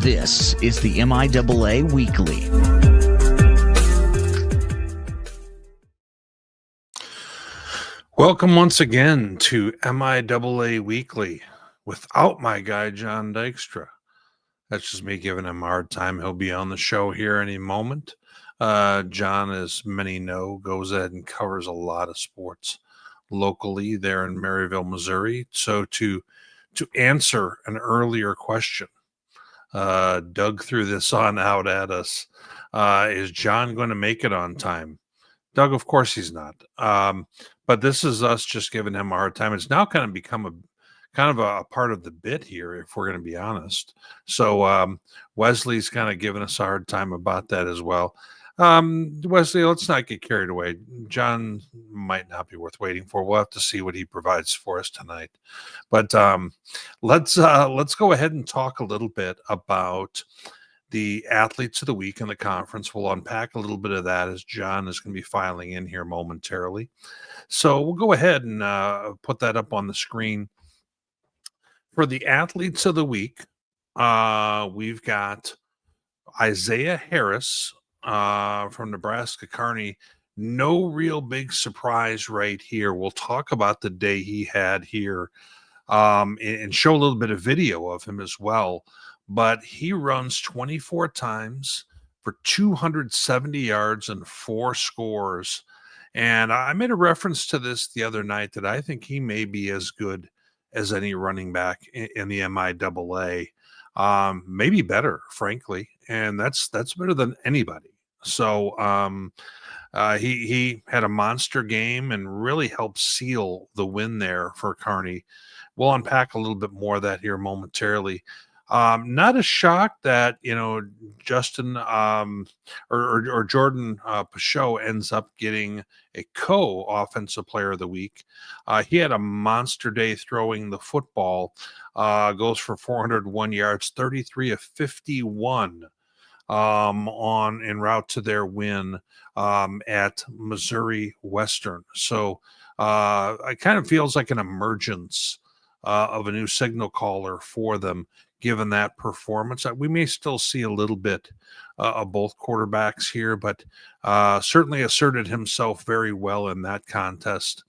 This is the MIAA Weekly. Welcome once again to MIAA Weekly without my guy, John Dykstra. That's just me giving him a hard time. He'll be on the show here any moment. John, as many know, goes ahead and covers a lot of sports locally there in Maryville, Missouri. So to answer an earlier question, Doug threw this on out at us. Is John going to make it on time? Doug, of course he's not. But this is us just giving him a hard time. It's now kind of become a part of the bit here, if we're going to be honest. So Wesley's kind of giving us a hard time about that as well. Wesley, let's not get carried away. John might not be worth waiting for. We'll have to see what he provides for us tonight. But let's go ahead and talk a little bit about the athletes of the week in the conference. We'll unpack a little bit of that as John is going to be filing in here momentarily. So we'll go ahead and put that up on the screen. For the athletes of the week, we've got Isaiah Harris from Nebraska Kearney. No real big surprise right here. We'll talk about the day he had here and show a little bit of video of him as well. But he runs 24 times for 270 yards and 4 scores. And I made a reference to this the other night that I think he may be as good as any running back in the MIAA. Maybe better, frankly. And that's better than anybody. So he had a monster game and really helped seal the win there for Kearney. We'll unpack a little bit more of that here momentarily. Not a shock that, Justin or Jordan Pachot ends up getting a co-offensive player of the week. He had a monster day throwing the football, goes for 401 yards, 33 of 51 en route to their win at Missouri Western. So it kind of feels like an emergence of a new signal caller for them, given that performance. We may still see a little bit of both quarterbacks here, but certainly asserted himself very well in that contest.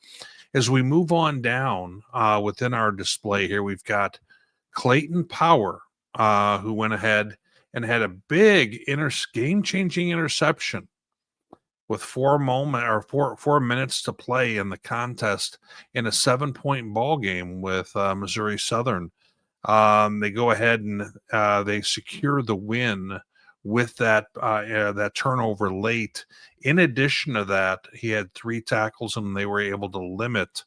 As we move on down within our display here, we've got Clayton Power, who went ahead and had a big game-changing interception with 4 minutes to play in the contest in a 7-point ball game with Missouri Southern. They go ahead and they secure the win with that turnover late. In addition to that, he had 3 tackles and they were able to limit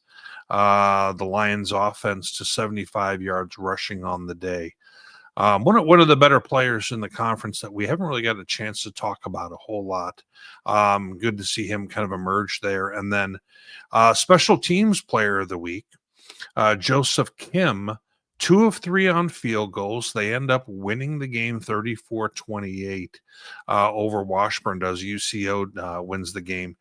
the Lions offense to 75 yards rushing on the day. One of the better players in the conference that we haven't really got a chance to talk about a whole lot. Good to see him kind of emerge there. And then special teams player of the week, Joseph Kim, 2 of 3 on field goals. They end up winning the game 34-28 over Washburn does. UCO wins the game.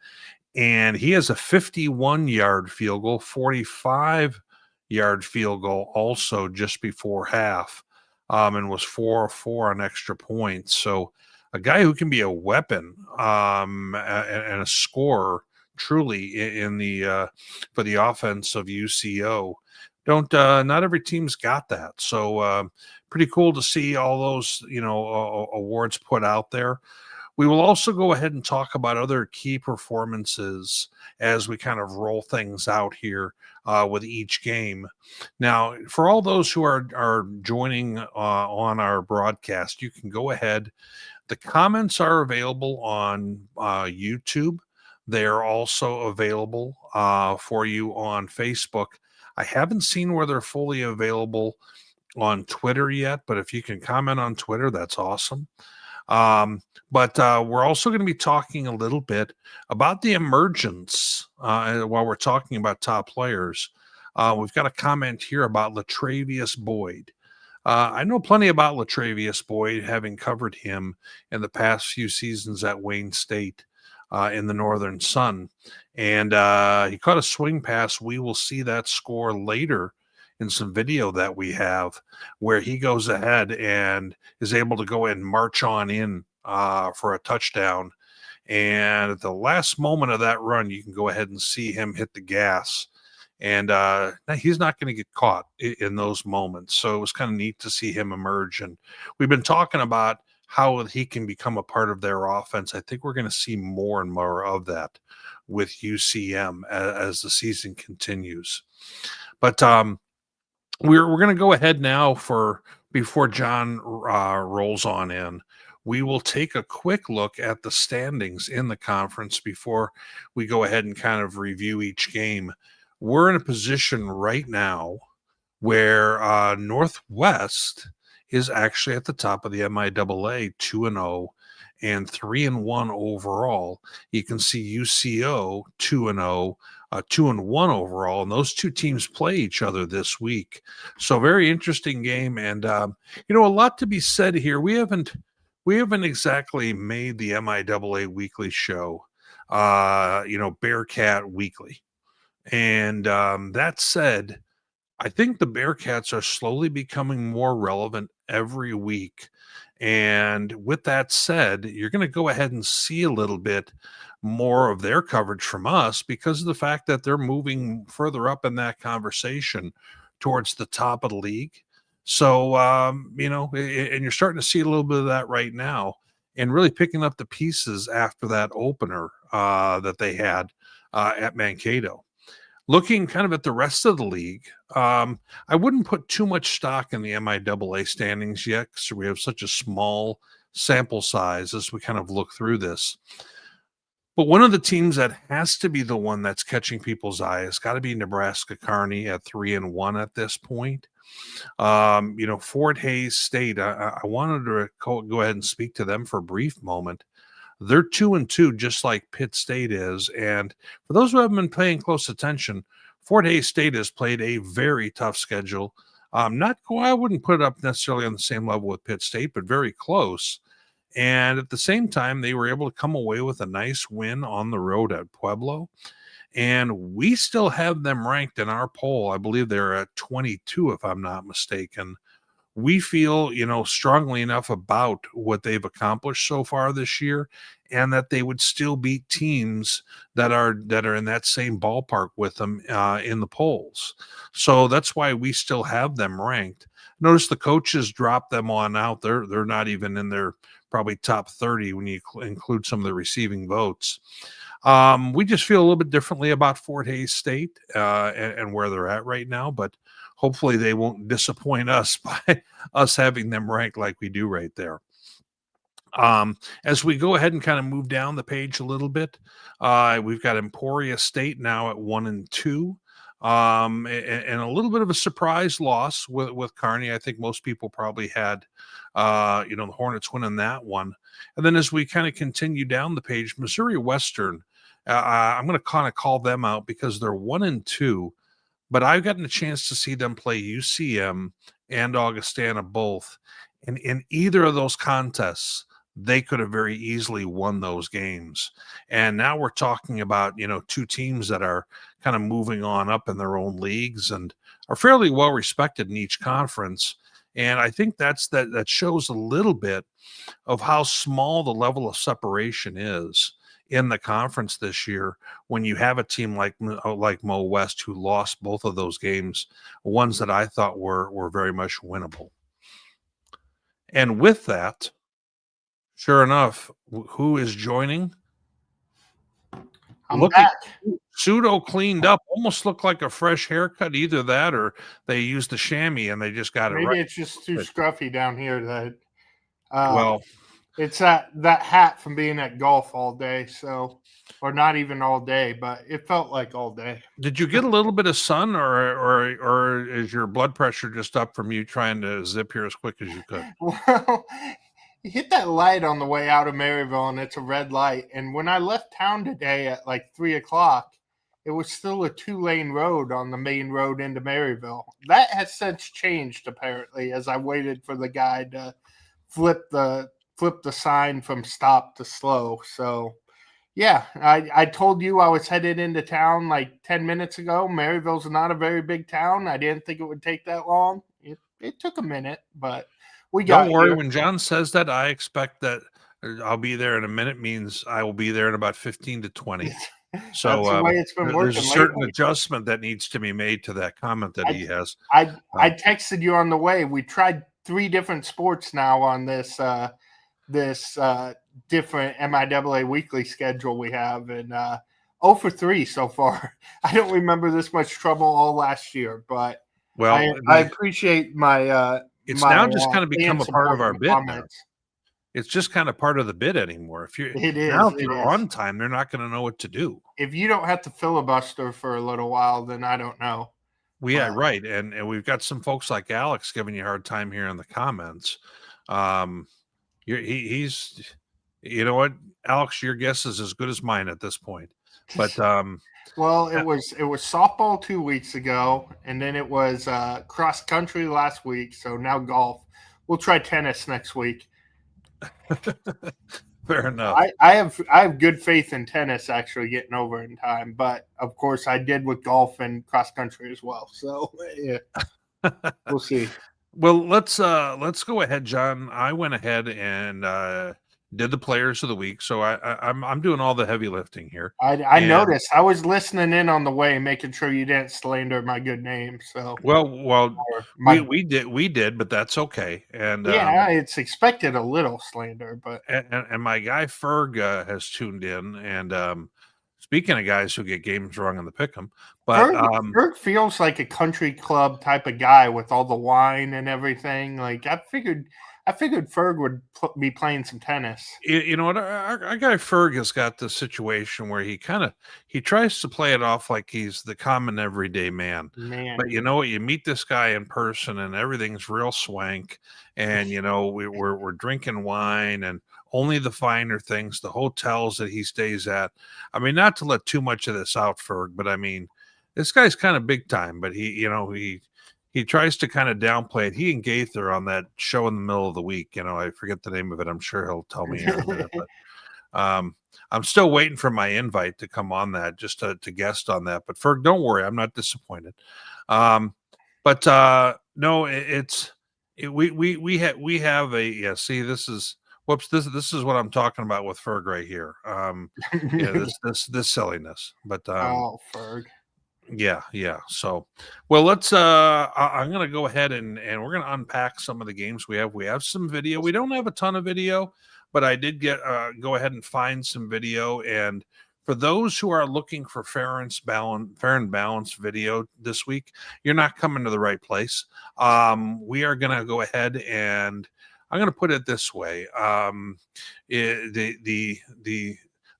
And he has a 51-yard field goal, 45-yard field goal also just before half, and was 4-4 on extra points. So a guy who can be a weapon and a scorer truly in the for the offense of UCO. Not every team's got that. So pretty cool to see all those, awards put out there. We will also go ahead and talk about other key performances as we kind of roll things out here with each game. Now, for all those who are joining on our broadcast, you can go ahead. The comments are available on YouTube. They are also available for you on Facebook. I haven't seen where they're fully available on Twitter yet, but if you can comment on Twitter, that's awesome. But we're also going to be talking a little bit about the emergence while we're talking about top players. We've got a comment here about Latravius Boyd. I know plenty about Latravius Boyd, having covered him in the past few seasons at Wayne State in the Northern Sun. And he caught a swing pass. We will see that score later in some video that we have where he goes ahead and is able to go and march on in for a touchdown. And at the last moment of that run, you can go ahead and see him hit the gas. And he's not going to get caught in those moments. So it was kind of neat to see him emerge. And we've been talking about how he can become a part of their offense. I think we're going to see more and more of that with UCM as the season continues. But we're going to go ahead now before John rolls on in. We will take a quick look at the standings in the conference before we go ahead and kind of review each game. We're in a position right now where Northwest is actually at the top of the MIAA, 2-0 and 3-1 overall. You can see UCO 2-0, 2-1 overall, and those two teams play each other this week. So very interesting game, and a lot to be said here. We haven't exactly made the MIAA weekly show, Bearcat weekly. And that said, I think the Bearcats are slowly becoming more relevant every week. And with that said, you're going to go ahead and see a little bit more of their coverage from us because of the fact that they're moving further up in that conversation towards the top of the league. So, and you're starting to see a little bit of that right now and really picking up the pieces after that opener that they had at Mankato. Looking kind of at the rest of the league, I wouldn't put too much stock in the MIAA standings yet because we have such a small sample size as we kind of look through this. But one of the teams that has to be the one that's catching people's eye has got to be Nebraska Kearney at 3-1 at this point. Fort Hays State, I wanted to go ahead and speak to them for a brief moment. They're 2-2, just like Pitt State is. And for those who haven't been paying close attention, Fort Hays State has played a very tough schedule. I wouldn't put it up necessarily on the same level with Pitt State, but very close. And at the same time, they were able to come away with a nice win on the road at Pueblo. And we still have them ranked in our poll. I believe they're at 22, if I'm not mistaken. We feel, strongly enough about what they've accomplished so far this year and that they would still beat teams that are in that same ballpark with them in the polls. So that's why we still have them ranked. Notice the coaches dropped them on out. They're not even in their probably top 30 when you include some of the receiving votes. We just feel a little bit differently about Fort Hays State and where they're at right now, but hopefully they won't disappoint us by us having them ranked like we do right there. As we go ahead and kind of move down the page a little bit, we've got Emporia State now at 1-2. And a little bit of a surprise loss with Kearney. I think most people probably had, the Hornets winning that one. And then as we kind of continue down the page, Missouri Western, I'm going to kind of call them out because they're 1-2. But I've gotten a chance to see them play UCM and Augustana both. And in either of those contests, they could have very easily won those games. And now we're talking about, two teams that are kind of moving on up in their own leagues and are fairly well respected in each conference. And I think that shows a little bit of how small the level of separation is in the conference this year when you have a team like Mo West who lost both of those games, ones that I thought were very much winnable. And with that, sure enough, who is joining? I'm back. Pseudo cleaned up, almost looked like a fresh haircut. Either that or they used the chamois and they just got it right. Maybe it's just too scruffy down here that it's that hat from being at golf all day, or not even all day, but it felt like all day. Did you get a little bit of sun or is your blood pressure just up from you trying to zip here as quick as you could? Well, you hit that light on the way out of Maryville, and it's a red light. And when I left town today at like 3:00, it was still a 2-lane road on the main road into Maryville. That has since changed, apparently, as I waited for the guy to flip the sign from stop to slow. So, Yeah, I told you I was headed into town like 10 minutes ago. Maryville's not a very big town. I didn't think it would take that long. It took a minute, but we got Don't worry. here. When John says that, I expect that I'll be there in a minute means I will be there in about 15 to 20. So That's the way it's been there's a working certain lately. adjustment that needs to be made to that comment that he has. I Um, texted you on the way. We tried 3 different sports now on this different MIAA weekly schedule we have, and 0 for 3 so far. I don't remember this much trouble all last year, but well, I appreciate my it's now just kind of fan become a part of support in our the bid now. comments. It's just kind of part of the bid anymore. If you're It on is. time, they're not going to know what to do. If you don't have to filibuster for a little while, then I don't know. Yeah, right. And we've got some folks like Alex giving you a hard time here in the comments. He's, you know what, Alex, your guess is as good as mine at this point. But Well, it was softball 2 weeks ago, and then it was cross country last week. So now golf. We'll try tennis next week. fair enough. I have good faith in tennis actually getting over in time, but of course I did with golf and cross country as well. So yeah, we'll see. Well, let's go ahead, John. I went ahead and did the players of the week, so I'm doing all the heavy lifting here. I noticed. I was listening in on the way, making sure you didn't slander my good name. So well, my, we did, but that's okay. And yeah, it's expected a little slander, but and my guy Ferg has tuned in. And speaking of guys who get games wrong in the pick'em, but Ferg feels like a country club type of guy with all the wine and everything. Like I figured Ferg would be playing some tennis. you know what, our guy Ferg has got this situation where he tries to play it off like he's the common everyday man. Man, But you know what, you meet this guy in person and everything's real swank, and you know we're drinking wine and only the finer things, the hotels that he stays at. I mean, not to let too much of this out, Ferg, but I mean, this guy's kind of big time, but he tries to kind of downplay it. He and Gaither on that show in the middle of the week. You know, I forget the name of it. I'm sure he'll tell me here in a minute. But I'm still waiting for my invite to come on that, just to guest on that. But Ferg, don't worry, I'm not disappointed. No, we have a, yeah. See, this is what I'm talking about with Ferg right here. Yeah, this silliness. But oh, Ferg. Yeah. So, well, let's I'm going to go ahead and we're going to unpack some of the games we have. We have some video. We don't have a ton of video, but I did go ahead and find some video. And for those who are looking for fair and balanced video this week, you're not coming to the right place. We are going to go ahead and I'm going to put it this way.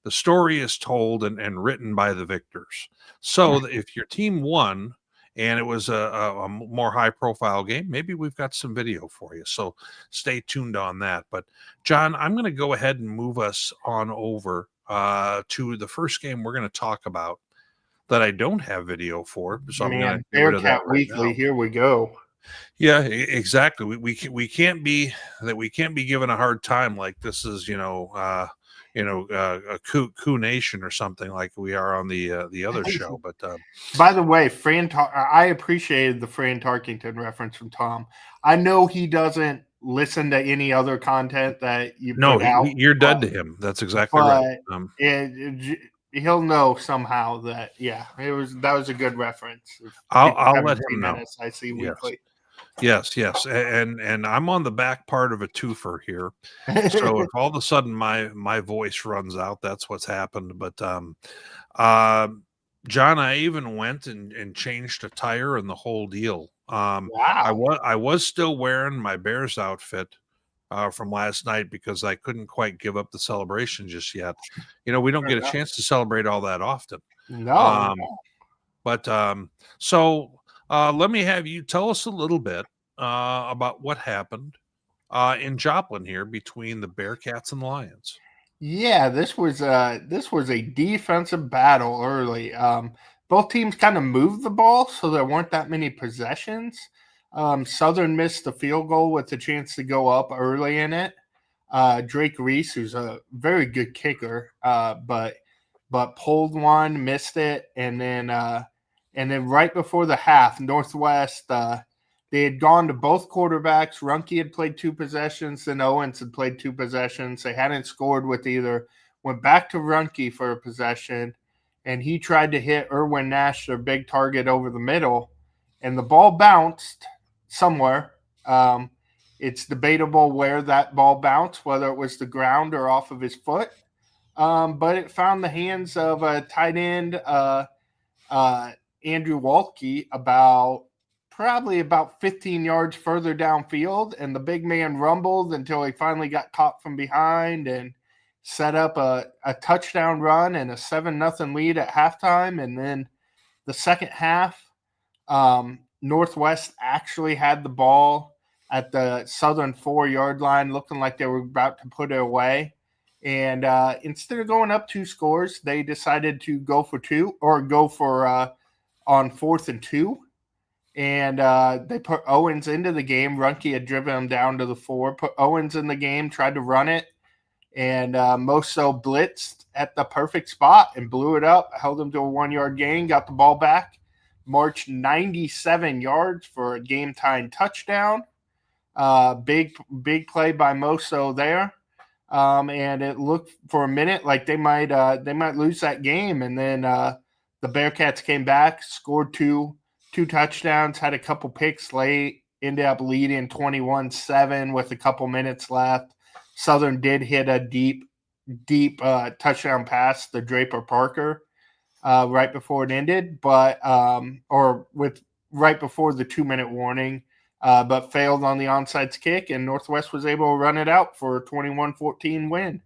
The story is told and written by the victors. So if your team won and it was a more high profile game, maybe we've got some video for you. So stay tuned on that. But John, I'm going to go ahead and move us on over to the first game we're going to talk about that I don't have video for. So I'm going to get rid of that right Weekly. now. Here we go. Yeah, exactly. We can't be given a hard time like this is, a coup nation or something like we are on the other show. But by the way, I appreciated the Fran Tarkington reference from Tom. I know he doesn't listen to any other content that you put out. You're dead to him. That's exactly right. He'll know somehow that that was a good reference. I'll let him know. I see weekly. Yes, and I'm on the back part of a twofer here. So if all of a sudden my voice runs out, that's what's happened. But John, I even went and changed a tire and the whole deal. Wow. I was still wearing my Bears outfit from last night because I couldn't quite give up the celebration just yet. You know, we don't get a chance to celebrate all that often. No. So let me have you tell us a little bit about what happened in Joplin here between the Bearcats and the Lions. Yeah, this was a defensive battle early. Both teams kind of moved the ball, so there weren't that many possessions. Southern missed the field goal with the chance to go up early in it. Drake Reese, who's a very good kicker, but but pulled one, missed it, and then right before the half, Northwest they had gone to both quarterbacks. Runkey had played 2 possessions, and Owens had played 2 possessions. They hadn't scored with either. Went back to Runkey for a possession, and he tried to hit Erwin Nash, their big target, over the middle, and the ball bounced somewhere. It's debatable where that ball bounced, whether it was the ground or off of his foot. But it found the hands of a tight end, Andrew Waltke, probably about 15 yards further downfield, and the big man rumbled until he finally got caught from behind and set up a touchdown run and a 7-0 lead at halftime. And then the second half, Northwest actually had the ball at the Southern 4-yard line, looking like they were about to put it away. And instead of going up 2 scores, they decided to go for 2 or go for on 4th and 2. And they put Owens into the game. Runkey had driven him down to the 4, put Owens in the game, tried to run it. And Moso blitzed at the perfect spot and blew it up, held him to a 1-yard gain, got the ball back, marched 97 yards for a game-tying touchdown. Big play by Moso there. And it looked for a minute like they might lose that game. And then the Bearcats came back, scored two touchdowns, had a couple picks late, ended up leading 21-7 with a couple minutes left. Southern did hit a deep touchdown pass to Draper Parker right before it ended, but right before the 2-minute warning. But failed on the onside kick, and Northwest was able to run it out for a 21-14 win.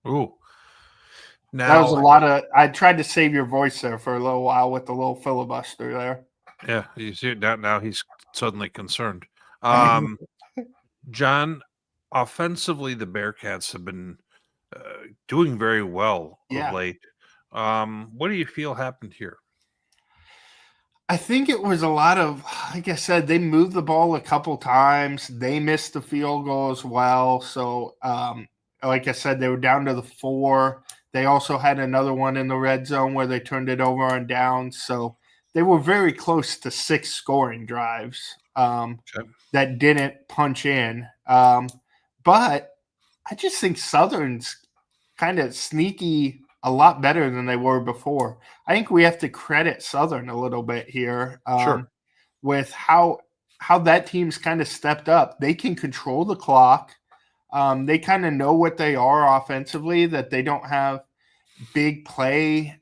Ooh. Now, that was a lot of – I tried to save your voice there for a little while with the little filibuster there. Yeah, you see it now he's suddenly concerned. John, offensively, the Bearcats have been doing very well of late. What do you feel happened here? I think it was a lot of, like I said, they moved the ball a couple times. They missed the field goal as well. So, like I said, they were down to the 4. They also had another one in the red zone where they turned it over on downs. So they were very close to 6 scoring drives that didn't punch in. But I just think Southern's kind of sneaky, a lot better than they were before. I think we have to credit Southern a little bit here with how that team's kind of stepped up. They can control the clock. They kind of know what they are offensively, that they don't have big play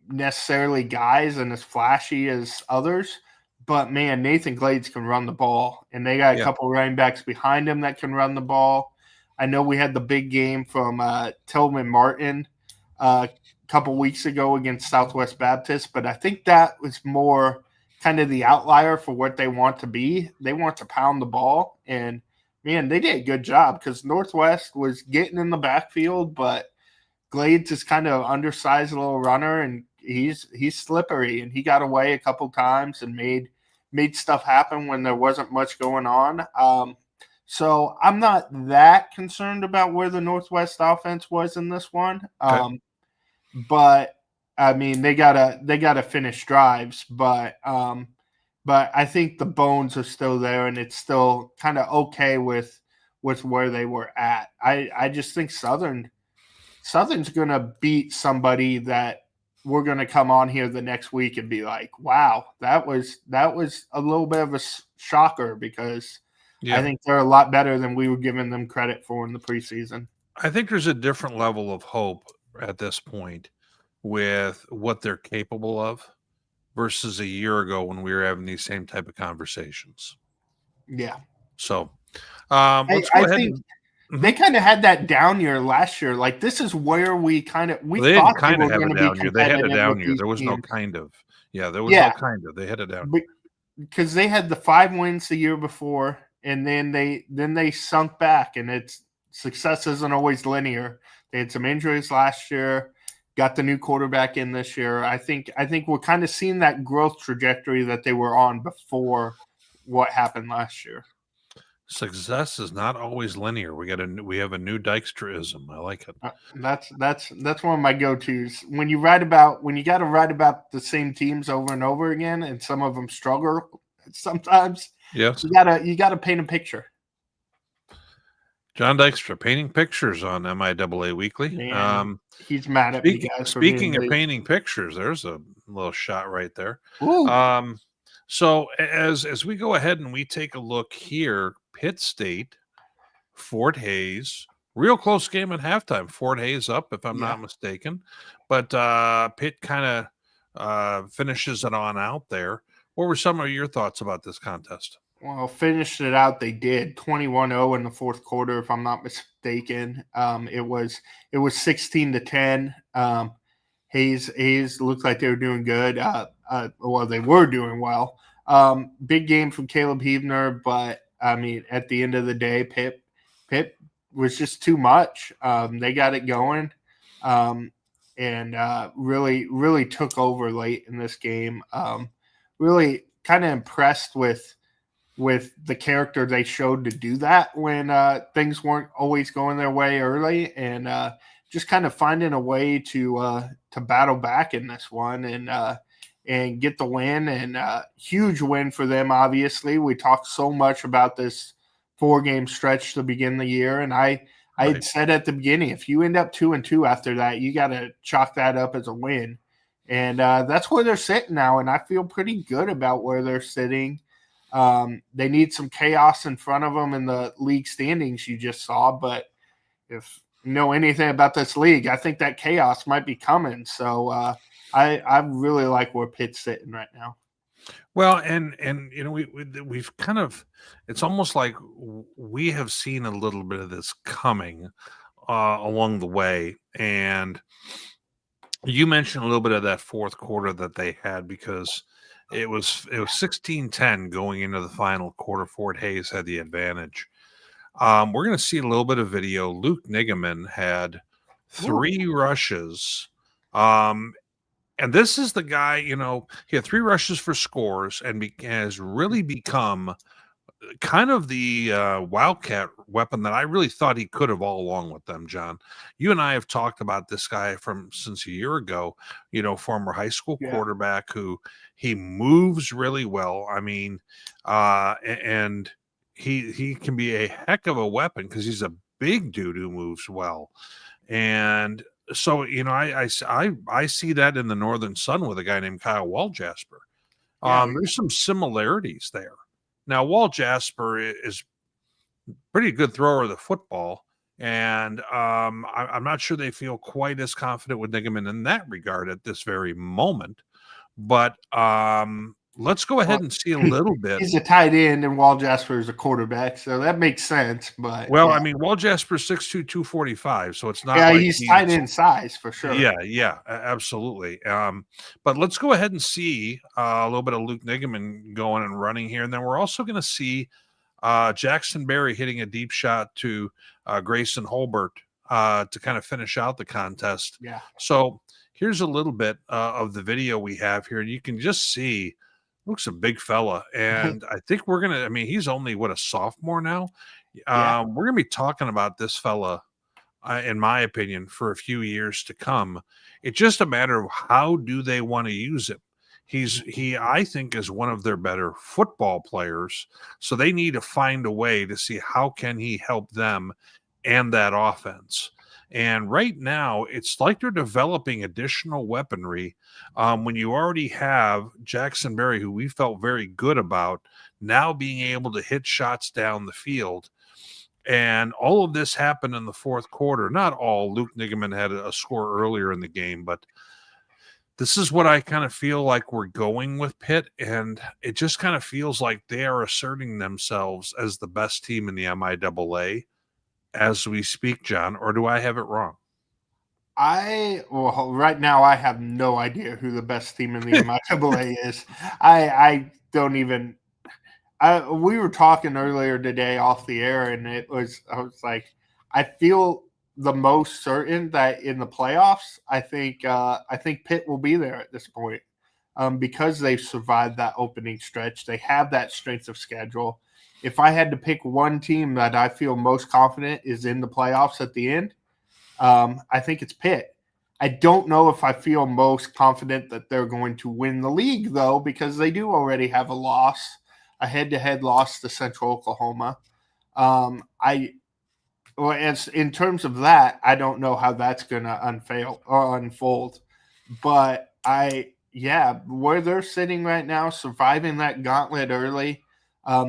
necessarily guys and as flashy as others. But, man, Nathan Glades can run the ball, and they got a couple running backs behind him that can run the ball. I know we had the big game from Tillman Martin a couple weeks ago against Southwest Baptist, but I think that was more kind of the outlier for what they want to be. They want to pound the ball, and, man, they did a good job because Northwest was getting in the backfield, but Glades is kind of undersized little runner, and he's slippery, and he got away a couple times and made stuff happen when there wasn't much going on. So I'm not that concerned about where the Northwest offense was in this one. But I mean, they gotta finish drives, but I think the bones are still there, and it's still kind of okay with where they were at. I just think Southern's gonna beat somebody that we're gonna come on here the next week and be like, wow, that was a little bit of a shocker because I think they're a lot better than we were giving them credit for in the preseason. I think there's a different level of hope at this point with what they're capable of versus a year ago when we were having these same type of conversations. Yeah. So let's go ahead. They kind of had that down year last year. Like, this is where we thought they they didn't kind were of have going a to down be year. They had a competitive down with year. these There was no teams. kind of. Yeah, there was no kind of. They had a down year. Because they had the 5 wins the year before, and then they sunk back, and it's success isn't always linear. They had some injuries last year, got the new quarterback in this year. I think we're kind of seeing that growth trajectory that they were on before what happened last year. Success is not always linear. We have a new Dykstraism. I like it. That's one of my go-tos. When you got to write about the same teams over and over again, and some of them struggle sometimes. Yes, you gotta paint a picture. Jon Dykstra painting pictures on MIAA Weekly. Man, he's mad at me, guys. Speaking of painting pictures, there's a little shot right there. Ooh. So as we go ahead and we take a look here, Pitt State, Fort Hays, real close game at halftime. Fort Hays up, if I'm not mistaken, but Pitt kind of finishes it on out there. What were some of your thoughts about this contest? Well, finished it out. They did 21-0 in the fourth quarter, if I'm not mistaken. It was 16-10. Hays looked like they were doing good. Well, they were doing well. Big game from Caleb Heavner, but I mean, at the end of the day, Pitt was just too much. They got it going, and really took over late in this game. Really kind of impressed with the character they showed to do that when things weren't always going their way early, and just kind of finding a way to battle back in this one and get the win, and huge win for them. Obviously, we talked so much about this 4-game stretch to begin the year, and I had said at the beginning, if you end up 2-2 after that, you got to chalk that up as a win, and that's where they're sitting now, and I feel pretty good about where they're sitting. They need some chaos in front of them in the league standings you just saw, but if you know anything about this league, I think that chaos might be coming. So I really like where Pitt's sitting right now. Well, and you know, we've kind of, it's almost like we have seen a little bit of this coming along the way, and you mentioned a little bit of that fourth quarter that they had, because it was 16-10 going into the final quarter. Fort Hays had the advantage. We're going to see a little bit of video. Luke Nigaman had 3 rushes. And this is the guy, you know, he had 3 rushes for scores and has really become kind of the wildcat weapon that I really thought he could have all along with them, John. You and I have talked about this guy since a year ago, you know, former high school quarterback who he moves really well. I mean, and he can be a heck of a weapon because he's a big dude who moves well. And so, you know, I see that in the Northern Sun with a guy named Kyle Waljasper. There's some similarities there. Now, Waljasper is a pretty good thrower of the football, and I'm not sure they feel quite as confident with Nigaman in that regard at this very moment. But let's go ahead and see a little bit. He's a tight end, and Waljasper is a quarterback, so that makes sense. But I mean, Waljasper's 6'2", 245, so it's not. Yeah, like he's tight end size for sure. Yeah, absolutely. But let's go ahead and see a little bit of Luke Nigaman going and running here, and then we're also going to see Jackson Berry hitting a deep shot to Grayson Holbert to kind of finish out the contest. Yeah. So here's a little bit of the video we have here, and you can just see. Looks a big fella, and I think we're gonna. I mean, he's only a sophomore now. We're gonna be talking about this fella, in my opinion, for a few years to come. It's just a matter of how do they want to use him. He I think is one of their better football players, so they need to find a way to see how can he help them and that offense. And right now, it's like they're developing additional weaponry when you already have Jackson Berry, who we felt very good about, now being able to hit shots down the field. And all of this happened in the fourth quarter. Not all. Luke Nigaman had a score earlier in the game, but this is what I kind of feel like we're going with Pitt, and it just kind of feels like they are asserting themselves as the best team in the MIAA as we speak, John, or do I have it wrong? Right now I have no idea who the best team in the MIAA is. I don't even. We were talking earlier today off the air, and I was like, I feel the most certain that in the playoffs, I think Pitt will be there at this point. because they've survived that opening stretch. They have that strength of schedule. If I had to pick one team that I feel most confident is in the playoffs at the end, I think it's Pitt. I don't know if I feel most confident that they're going to win the league, though, because they do already have a head-to-head loss to Central Oklahoma. As in terms of that, I don't know how that's going to unfold. But where they're sitting right now, surviving that gauntlet early,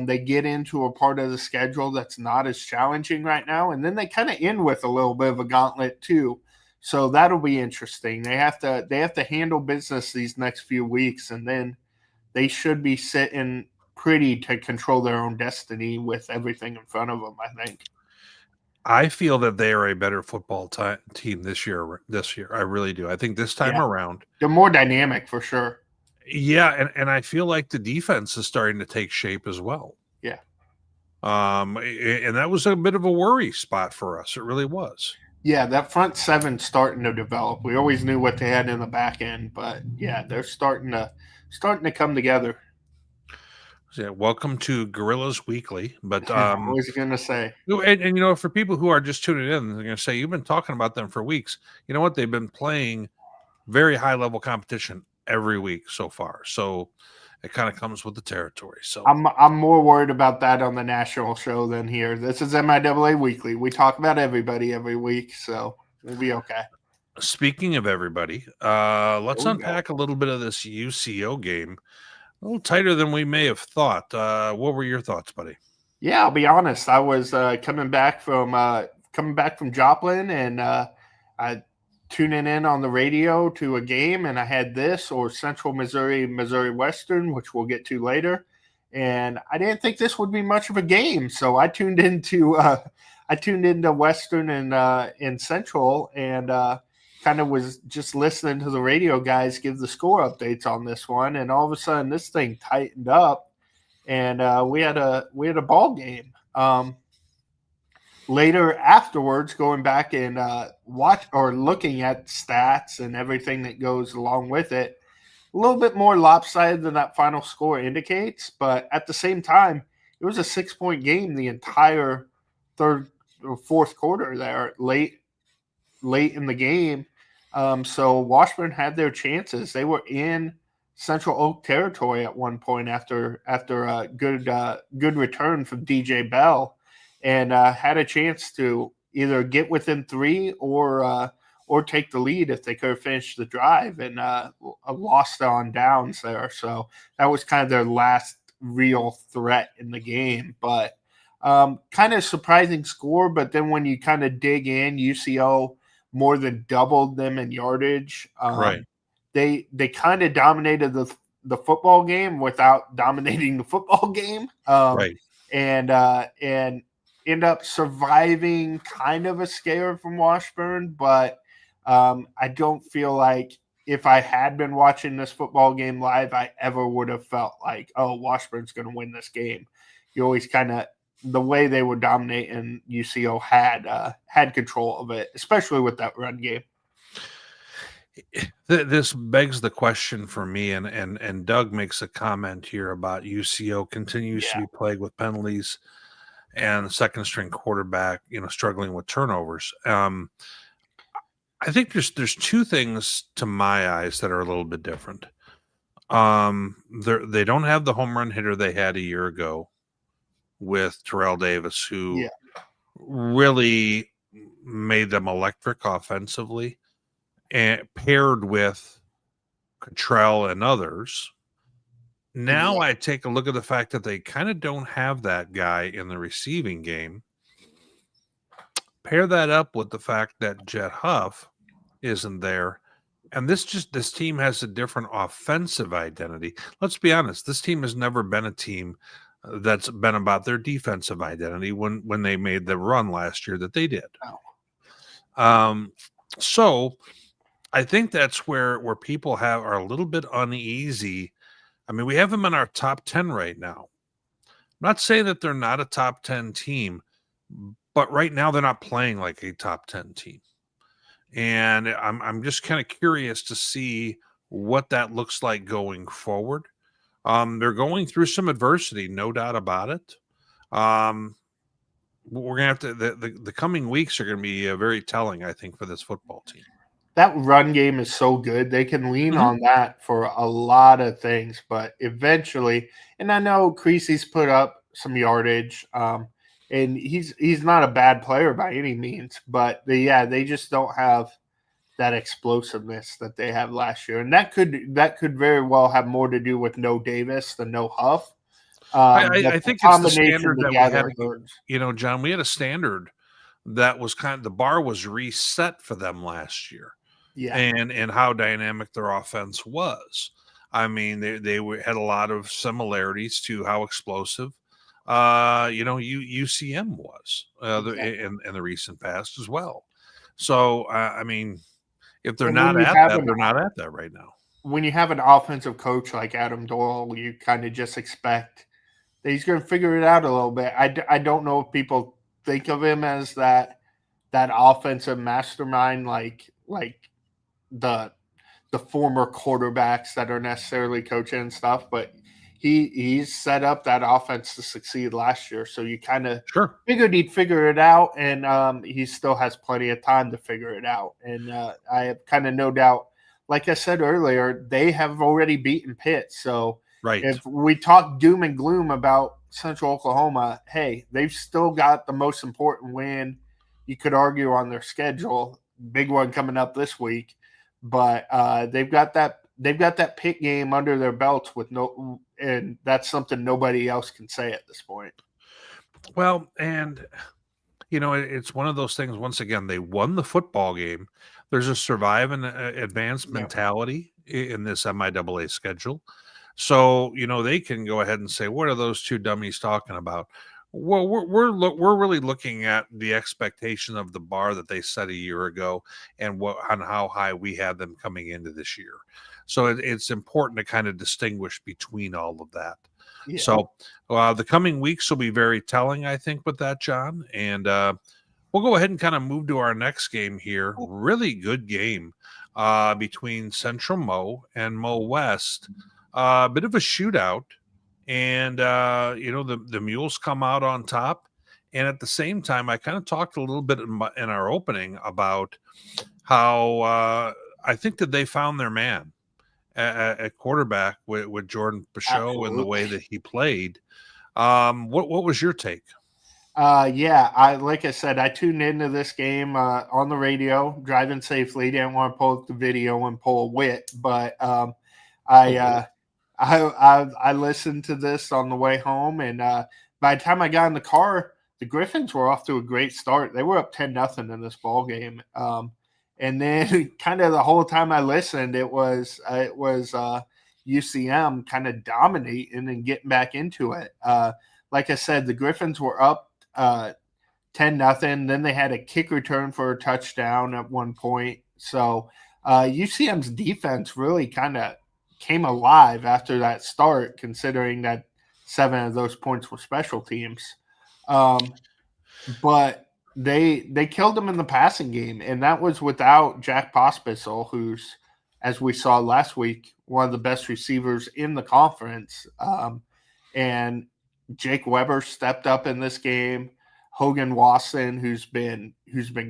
they get into a part of the schedule that's not as challenging right now, and then they kind of end with a little bit of a gauntlet too. So that'll be interesting. They have to handle business these next few weeks, and then they should be sitting pretty to control their own destiny with everything in front of them, I think. I feel that they are a better football team this year. I really do. I think this time around, they're more dynamic for sure. Yeah, and I feel like the defense is starting to take shape as well. Yeah. And that was a bit of a worry spot for us. It really was. Yeah, that front seven starting to develop. We always knew what they had in the back end, but yeah, they're starting to come together. Yeah, welcome to Gorillas Weekly. But I was going to say, and for people who are just tuning in, they're going to say you've been talking about them for weeks. You know what? They've been playing very high level competition every week so far, so it kind of comes with the territory. So I'm more worried about that on the national show than here. This is MIAA Weekly. We talk about everybody every week, so we'll be okay. Speaking of everybody, let's unpack a little bit of this UCO game. A little tighter than we may have thought. What were your thoughts, buddy? Yeah, I'll be honest. I was coming back from Joplin, and I tuning in on the radio to a game, and I had this or Central Missouri Western, which we'll get to later, and I didn't think this would be much of a game, so I tuned into Western and Central, and kind of was just listening to the radio guys give the score updates on this one, and all of a sudden this thing tightened up, and we had a ball game. Later afterwards, going back and looking at stats and everything that goes along with it, a little bit more lopsided than that final score indicates. But at the same time, it was a 6-point game the entire third or fourth quarter there, late in the game. So Washburn had their chances. They were in Central Oak territory at one point after a good return from DJ Bell. And had a chance to either get within 3 or take the lead if they could have finished the drive, and lost on downs there. So that was kind of their last real threat in the game. But kind of surprising score. But then when you kind of dig in, UCO more than doubled them in yardage. Right. They kind of dominated the football game without dominating the football game. Right. And end up surviving kind of a scare from Washburn, but I don't feel like if I had been watching this football game live, I ever would have felt like, oh, Washburn's going to win this game. You always kind of, the way they would dominate, and UCO had control of it, especially with that run game. This begs the question for me, and Doug makes a comment here about UCO continues to be plagued with penalties and the second string quarterback, struggling with turnovers. I think there's two things to my eyes that are a little bit different. They don't have the home run hitter they had a year ago with Terrell Davis, who really made them electric offensively, and paired with Cottrell and others. Now I take a look at the fact that they kind of don't have that guy in the receiving game. Pair that up with the fact that Jet Huff isn't there, and this team has a different offensive identity. Let's be honest, this team has never been a team that's been about their defensive identity when they made the run last year that they did. So I think that's where people are a little bit uneasy. I mean, we have them in our top 10 right now. I'm not saying that they're not a top 10 team, but right now they're not playing like a top 10 team. And I'm just kind of curious to see what that looks like going forward. They're going through some adversity, no doubt about it. We're gonna have to the coming weeks are gonna be very telling, I think, for this football team. That run game is so good. They can lean Mhm. on that for a lot of things, but eventually, and I know Creasy's put up some yardage, and he's not a bad player by any means, but they just don't have that explosiveness that they had last year, and that could very well have more to do with no Davis than no Huff. But I the think it's the combination standard that we had together to, hurts. John, we had a standard that was the bar was reset for them last year, Yeah, and how dynamic their offense was. I mean, had a lot of similarities to how explosive, UCM was exactly. in the recent past as well. So, I mean, if they're And when not you at have that, they're not at that right now. an offensive coach like Adam Doyle, you kind of just expect that he's going to figure it out a little bit. I don't know if people think of him as that offensive mastermind like the former quarterbacks that are necessarily coaching and stuff, but he's set up that offense to succeed last year. So you kind of Sure. figured he'd figure it out, and he still has plenty of time to figure it out. And I have kind of no doubt, like I said earlier, they have already beaten Pitt. So Right. if we talk doom and gloom about Central Oklahoma, hey, they've still got the most important win you could argue on their schedule. Big one coming up this week, but they've got that Pitt game under their belts and that's something nobody else can say at this point. Well, and it's one of those things. Once again, they won the football game. There's a survive and advance Yeah. mentality in this MIAA schedule. So, they can go ahead and say, what are those two dummies talking about? Well, we're really looking at the expectation of the bar that they set a year ago and on how high we had them coming into this year. So it's important to kind of distinguish between all of that. Yeah. So the coming weeks will be very telling, I think, with that, John. And we'll go ahead and kind of move to our next game here. Really good game between Central Mo and Mo West. Bit of a shootout. And, the Mules come out on top. And at the same time, I kind of talked a little bit in our opening about how I think that they found their man at quarterback with Jordan Pachot and the way Absolutely. that he played. What was your take? Like I said, I tuned into this game on the radio, driving safely. Didn't want to pull up the video and pull a Witt, but I listened to this on the way home, and by the time I got in the car, the Griffons were off to a great start. They were up 10-0 in this ball game, and then kind of the whole time I listened, it was UCM kind of dominating and getting back into it. Like I said, the Griffons were up 10-0. Then they had a kick return for a touchdown at one point. So UCM's defense really kind of came alive after that start, considering that 7 of those points were special teams. But they killed them in the passing game, and that was without Jack Pospisil, who's, as we saw last week, one of the best receivers in the conference. And Jake Weber stepped up in this game. Hogan Wasson, who's been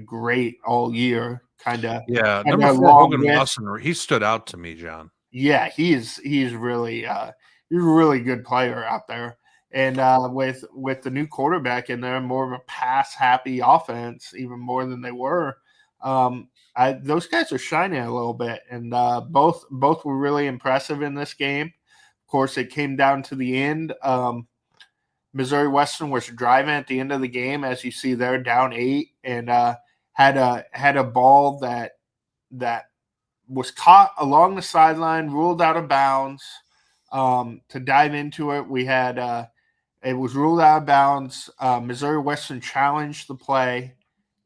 great all year, Yeah, and number 4, along Hogan with Lawson, he stood out to me, John. yeah, he's really he's a really good player out there. And with the new quarterback in there, more of a pass happy offense, even more than they were. Those guys are shining a little bit, and both were really impressive in this game. Of course, it came down to the end. Missouri Western was driving at the end of the game, as you see there, down 8, and had a ball that was caught along the sideline, ruled out of bounds. To dive into it, we had it was ruled out of bounds. Missouri Western challenged the play,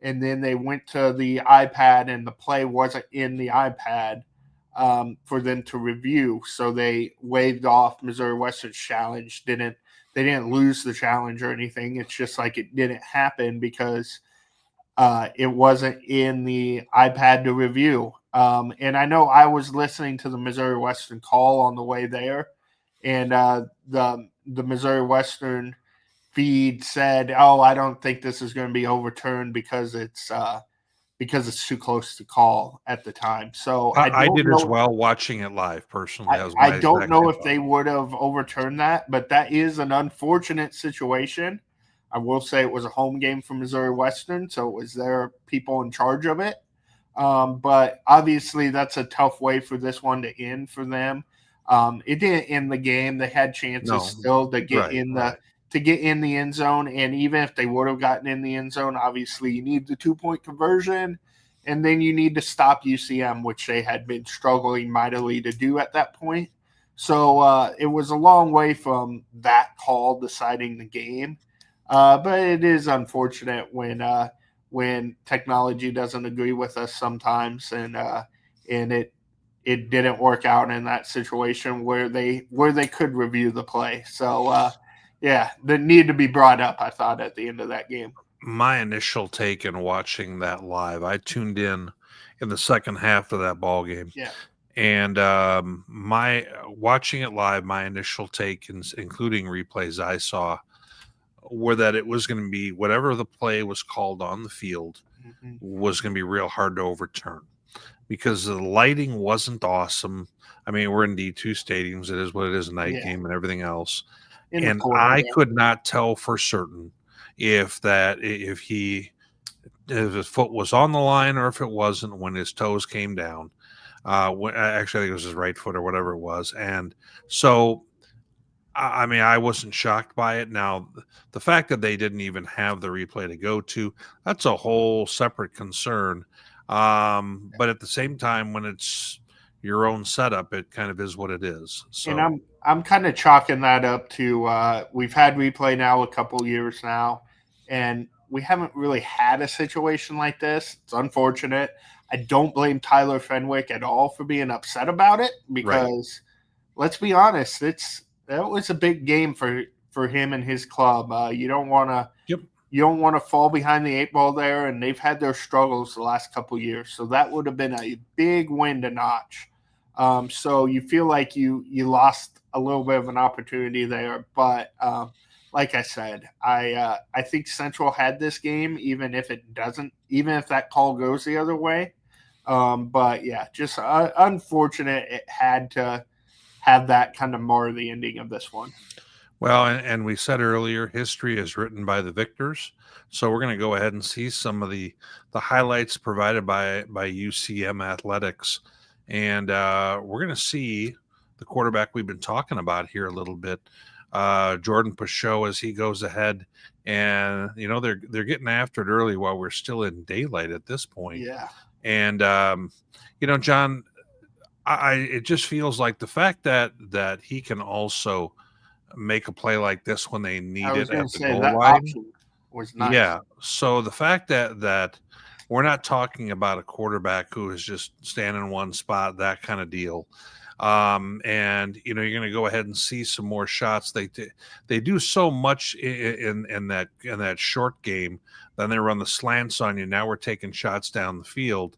and then they went to the iPad, and the play wasn't in the iPad for them to review. So they waived off Missouri Western's challenge. They didn't lose the challenge or anything. It's just like it didn't happen because it wasn't in the iPad to review. And I know I was listening to the Missouri Western call on the way there, and the Missouri Western feed said, "Oh, I don't think this is going to be overturned because it's too close to call at the time." So I don't did as know. well watching it live personally. That was I my don't exact know same if they would have overturned that, but that is an unfortunate situation. I will say it was a home game for Missouri Western, so it was their people in charge of it. But obviously, that's a tough way for this one to end for them. It didn't end the game; they had chances No, still to get right. to get in the end zone. And even if they would have gotten in the end zone, obviously you need the 2-point conversion, and then you need to stop UCM, which they had been struggling mightily to do at that point. So it was a long way from that call deciding the game. But it is unfortunate when technology doesn't agree with us sometimes, and it didn't work out in that situation where they could review the play. So yeah, that needed to be brought up, I thought, at the end of that game. My initial take in watching that live, I tuned in the second half of that ball game. Yeah. And my watching it live, my initial take, including replays I saw, were that it was going to be whatever the play was called on the field was going to be real hard to overturn because the lighting wasn't awesome. I mean, we're in D2 stadiums. It is what it is, a night game and everything else. In the And corner I there. could not tell for certain if his foot was on the line or if it wasn't when his toes came down. Actually, I think it was his right foot or whatever it was. And so, I mean, I wasn't shocked by it. Now, the fact that they didn't even have the replay to go to, that's a whole separate concern. But at the same time, when it's your own setup, it kind of is what it is. So, And I'm kind of chalking that up to we've had replay now a couple years now, and we haven't really had a situation like this. It's unfortunate. I don't blame Tyler Fenwick at all for being upset about it because let's be honest, that was a big game for him and his club. You don't want to fall behind the 8 ball there, and they've had their struggles the last couple years. So that would have been a big win to notch. So you feel like you lost a little bit of an opportunity there, but like I said, I think Central had this game, even if that call goes the other way. But yeah, just unfortunate it had to have that kind of mar the ending of this one. Well, and we said earlier, history is written by the victors. So we're going to go ahead and see some of the highlights provided by UCM Athletics. And we're going to see the quarterback we've been talking about here a little bit, Jordan Pachot, as he goes ahead. And, they're getting after it early while we're still in daylight at this point. Yeah. And, John, it just feels like the fact that he can also make a play like this when they need it at the goal line was nice. Yeah. So the fact that we're not talking about a quarterback who is just standing in one spot, that kind of deal. And you're going to go ahead and see some more shots. They do so much in that short game. Then they run the slants on you. Now we're taking shots down the field.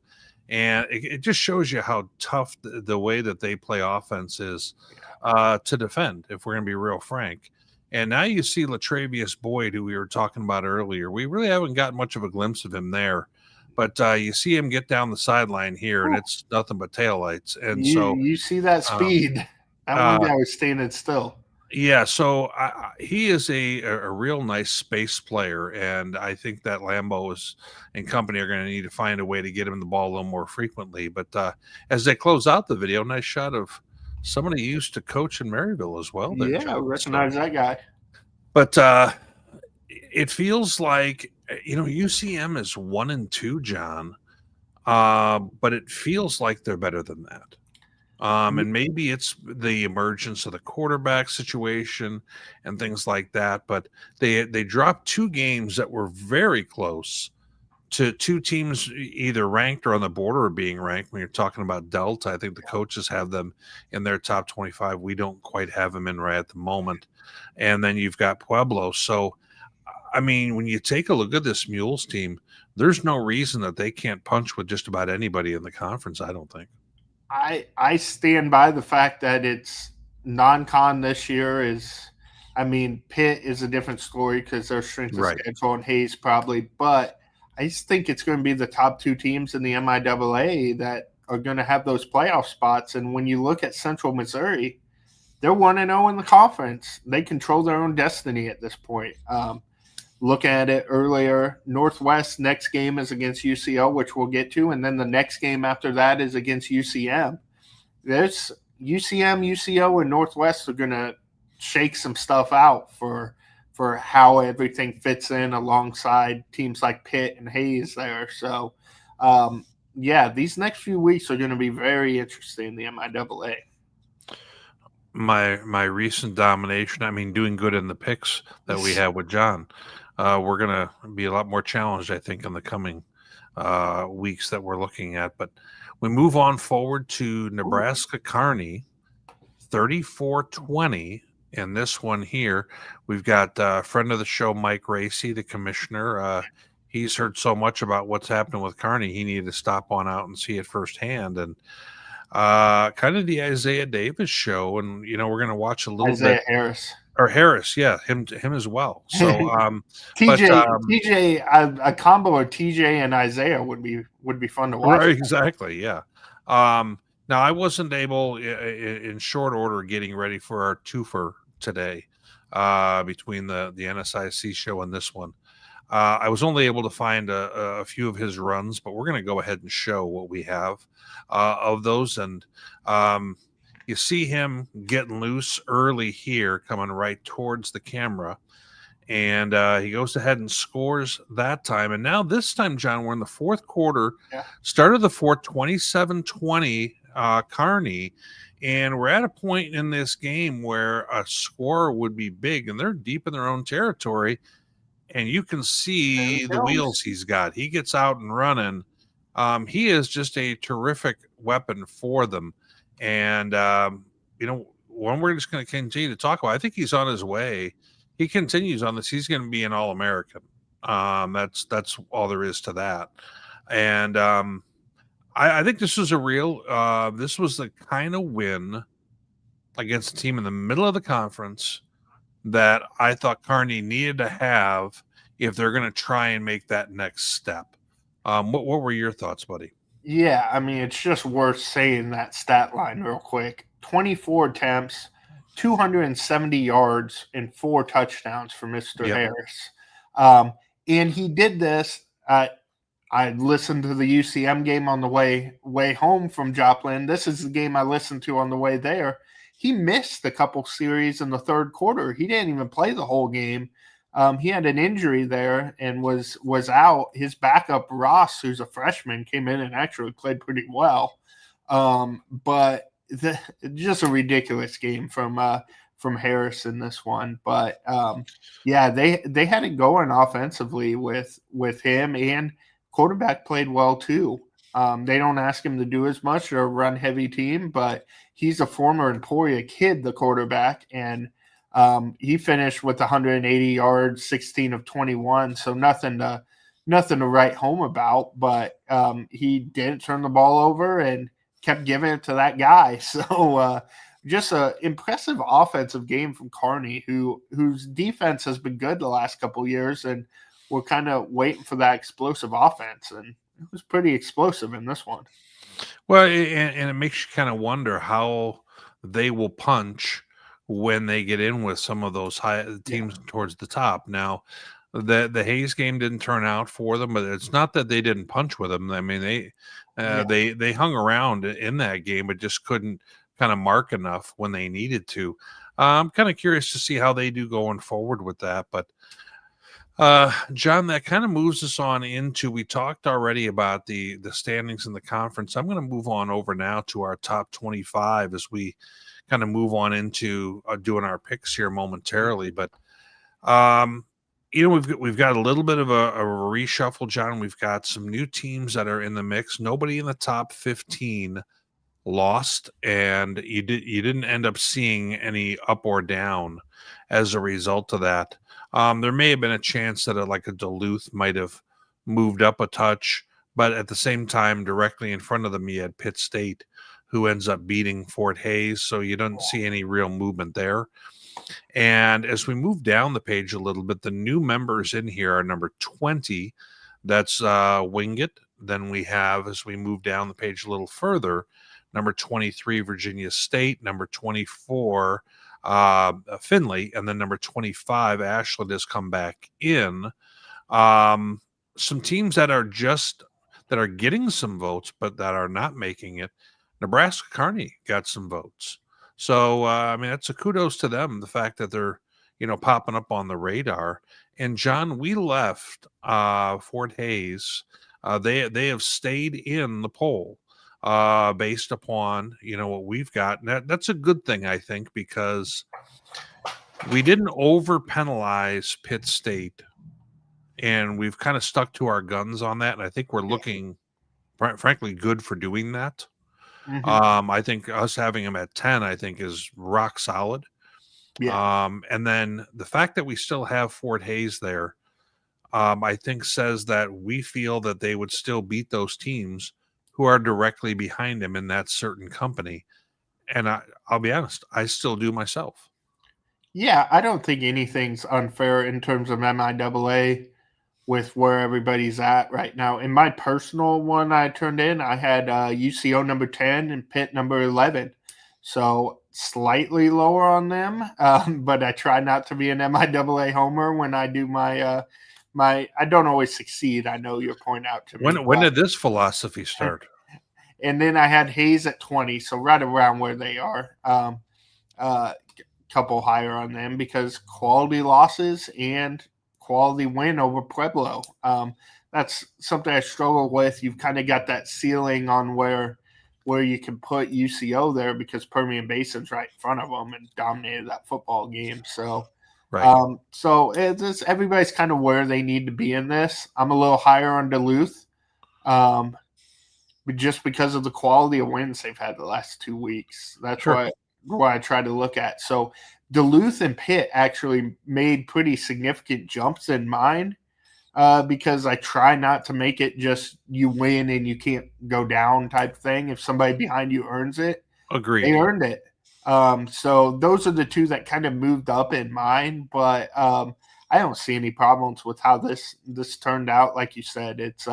And it just shows you how tough the way that they play offense is to defend, if we're going to be real frank. And now you see Latravius Boyd, who we were talking about earlier. We really haven't got much of a glimpse of him there. But you see him get down the sideline here, and it's nothing but taillights. And you see that speed. That one guy was standing still. Yeah, so he is a real nice space player, and I think that Lambeau and company are going to need to find a way to get him the ball a little more frequently. But as they close out the video, nice shot of somebody who used to coach in Maryville as well. There, Yeah, John. I recognize that guy. But it feels like UCM is 1-2, John, but it feels like they're better than that. And maybe it's the emergence of the quarterback situation and things like that. But they dropped 2 games that were very close to 2 teams either ranked or on the border of being ranked. When you're talking about Delta, I think the coaches have them in their top 25. We don't quite have them in right at the moment. And then you've got Pueblo. So I mean, when you take a look at this Mules team, there's no reason that they can't punch with just about anybody in the conference, I don't think. I stand by the fact that it's non-con this year. Pitt is a different story because their strength of schedule and Hayes probably, but I just think it's going to be the top two teams in the MIAA that are going to have those playoff spots. And when you look at Central Missouri, they're 1-0 in the conference. They control their own destiny at this point. Look at it earlier. Northwest next game is against UCO, which we'll get to, and then the next game after that is against UCM. There's UCM, UCO, and Northwest are going to shake some stuff out for how everything fits in alongside teams like Pitt and Hayes there. So, these next few weeks are going to be very interesting in the MIAA. My recent domination, doing good in the picks that we have with John. We're going to be a lot more challenged, I think, in the coming weeks that we're looking at. But we move on forward to Nebraska Kearney, 34-20. In this one here, we've got a friend of the show, Mike Racy, the commissioner. He's heard so much about what's happening with Kearney, he needed to stop on out and see it firsthand. And kind of the Isaiah Davis show. And, we're going to watch a little Isaiah bit. Harris. Or Harris, yeah, him as well. So TJ, a combo of TJ and Isaiah would be fun to watch. Right, exactly, yeah. Now I wasn't able in short order getting ready for our twofer today between the NSIC show and this one. I was only able to find a few of his runs, but we're going to go ahead and show what we have of those. And you see him getting loose early here, coming right towards the camera. And he goes ahead and scores that time. And now this time, John, we're in the fourth quarter. Yeah. Started the fourth, 27-20 Kearney. And we're at a point in this game where a score would be big. And they're deep in their own territory. And you can see the wheels he's got. He gets out and running. He is just a terrific weapon for them. And, one we're just going to continue to talk about, I think he's on his way. He continues on this. He's going to be an All-American. That's all there is to that. And I think this was this was the kind of win against a team in the middle of the conference that I thought Kearney needed to have if they're going to try and make that next step. What were your thoughts, buddy? Yeah, it's just worth saying that stat line real quick. 24 attempts, 270 yards, and 4 touchdowns for Mr. Harris. And he did this. I listened to the UCM game on the way home from Joplin. This is the game I listened to on the way there. He missed a couple series in the third quarter. He didn't even play the whole game. He had an injury there and was out. His backup, Ross, who's a freshman, came in and actually played pretty well. But just a ridiculous game from Harris in this one. But they had it going offensively with him, and quarterback played well too. They don't ask him to do as much. They're a run-heavy team, but he's a former Emporia kid, the quarterback, and he finished with 180 yards, 16 of 21, so nothing to write home about. But he didn't turn the ball over and kept giving it to that guy. So just an impressive offensive game from Kearney, whose defense has been good the last couple of years, and we're kind of waiting for that explosive offense, and it was pretty explosive in this one. Well, and it makes you kind of wonder how they will punch when they get in with some of those high teams towards the top. Now, the Hayes game didn't turn out for them, but it's not that they didn't punch with them. They hung around in that game, but just couldn't kind of mark enough when they needed to. I'm kind of curious to see how they do going forward with that. But John, that kind of moves us on into, we talked already about the standings in the conference. I'm going to move on over now to our top 25 as we kind of move on into doing our picks here momentarily. But we've got a little bit of a reshuffle, John. We've got some new teams that are in the mix. Nobody in the top 15 lost, and you didn't end up seeing any up or down as a result of that. There may have been a chance that a Duluth might have moved up a touch, but at the same time, directly in front of them, you had Pitt State, who ends up beating Fort Hays, so you don't see any real movement there. And as we move down the page a little bit, the new members in here are number 20. That's Wingate. Then we have, as we move down the page a little further, number 23, Virginia State. Number 24, Findlay. And then number 25, Ashland, has come back in. Some teams that are getting some votes, but that are not making it. Nebraska Kearney got some votes. So, I mean, that's a kudos to them, the fact that they're, popping up on the radar. And, John, we left Fort Hays. They have stayed in the poll based upon, what we've got. And that's a good thing, I think, because we didn't over-penalize Pitt State, and we've kind of stuck to our guns on that. And I think we're looking, frankly, good for doing that. Mm-hmm. I think us having them at 10, I think, is rock solid. Yeah. And then the fact that we still have Fort Hays there, I think says that we feel that they would still beat those teams who are directly behind them in that certain company. And I'll be honest, I still do myself. Yeah, I don't think anything's unfair in terms of MIAA with where everybody's at right now. In my personal one I turned in, I had UCO number 10 and Pitt number 11. So slightly lower on them, but I try not to be an MIAA homer when I do my I don't always succeed. I know you're pointing out to me. When did this philosophy start? And then I had Hayes at 20, so right around where they are. Couple higher on them because quality losses and quality win over Pueblo. That's something I struggle with. You've kind of got that ceiling on where you can put UCO there because Permian Basin's right in front of them and dominated that football game. So, right. So everybody's kind of where they need to be in this. I'm a little higher on Duluth, but just because of the quality of wins they've had the last 2 weeks. That's Sure. what I try to look at. So Duluth and Pitt actually made pretty significant jumps in mine because I try not to make it just you win and you can't go down type thing. If somebody behind you earns it, Agreed. they earned it. So those are the two that kind of moved up in mine, but I don't see any problems with how this turned out. Like you said, it's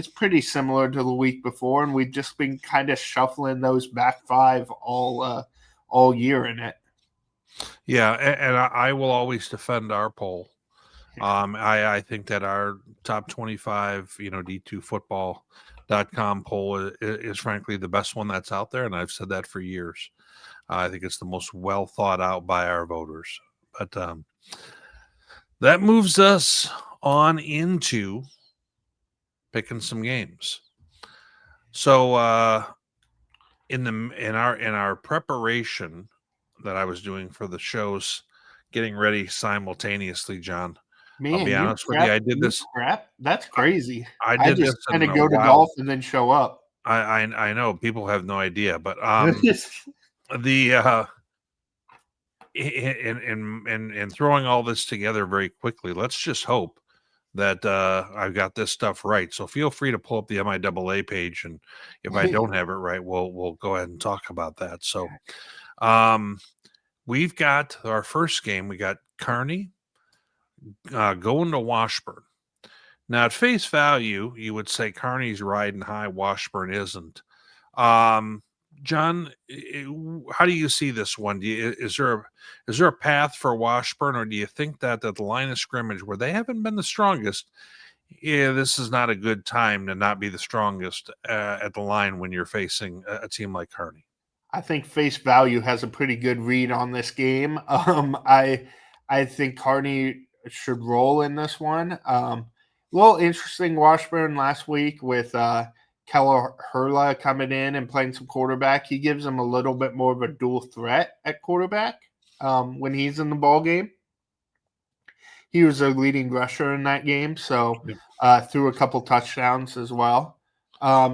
pretty similar to the week before, and we've just been kind of shuffling those back five all year in it. Yeah, and I will always defend our poll. I think that our top 25, D2football.com poll is frankly the best one that's out there, and I've said that for years. I think it's the most well thought out by our voters. But that moves us on into picking some games. So in our preparation that I was doing for the shows, getting ready simultaneously, John. Man, I'll be honest with you, I did this. That's crazy. I did just this kind in of a go to while. golf and then show up. I know people have no idea, but the in throwing all this together very quickly, let's just hope that I've got this stuff right. So feel free to pull up the MIAA page, and if I don't have it right, we'll go ahead and talk about that. So we've got our first game. We got Kearney going to Washburn. Now, at face value, you would say Kearney's riding high, Washburn isn't. John, how do you see this one? Is there a path for Washburn, or do you think that at the line of scrimmage, where they haven't been the strongest, this is not a good time to not be the strongest at the line when you're facing a team like Kearney? I think face value has a pretty good read on this game. I think Kearney should roll in this one. A little interesting Washburn last week with Keller Hurla coming in and playing some quarterback. He gives them a little bit more of a dual threat at quarterback when he's in the ball game. He was a leading rusher in that game, so threw a couple touchdowns as well.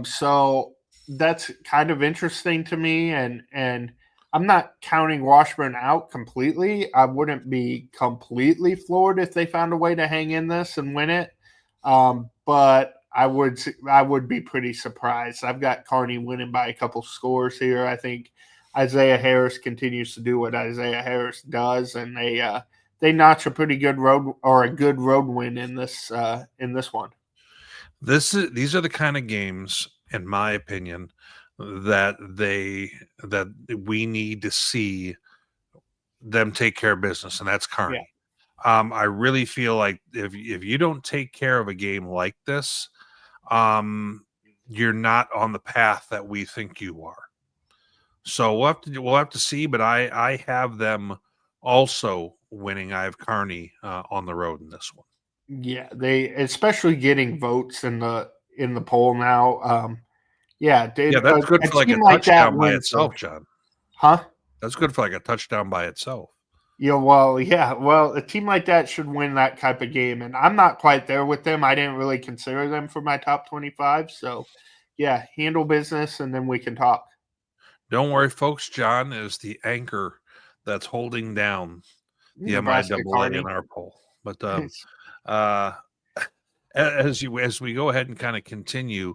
So that's kind of interesting to me, and I'm not counting Washburn out completely. I wouldn't be completely floored if they found a way to hang in this and win it. But I would be pretty surprised. I've got Kearney winning by a couple scores here. I think Isaiah Harris continues to do what Isaiah Harris does, and they notch a pretty good road win in this one. These are the kind of games, in my opinion, that we need to see them take care of business, and that's Kearney. I really feel like if you don't take care of a game like this, you're not on the path that we think you are. So we'll have to see, but I have them also winning. I have Kearney on the road in this one. Yeah, they especially getting votes in the poll now. Yeah, That's good a for like a team like that touchdown by wins itself, those. John. Huh? That's good for like a touchdown by itself. Well, a team like that should win that type of game, and I'm not quite there with them. I didn't really consider them for my top 25, so yeah, handle business, and then we can talk. Don't worry, folks. John is the anchor that's holding down the Nebraska MIAA Kearney. in our poll. But as we go ahead and kind of continue,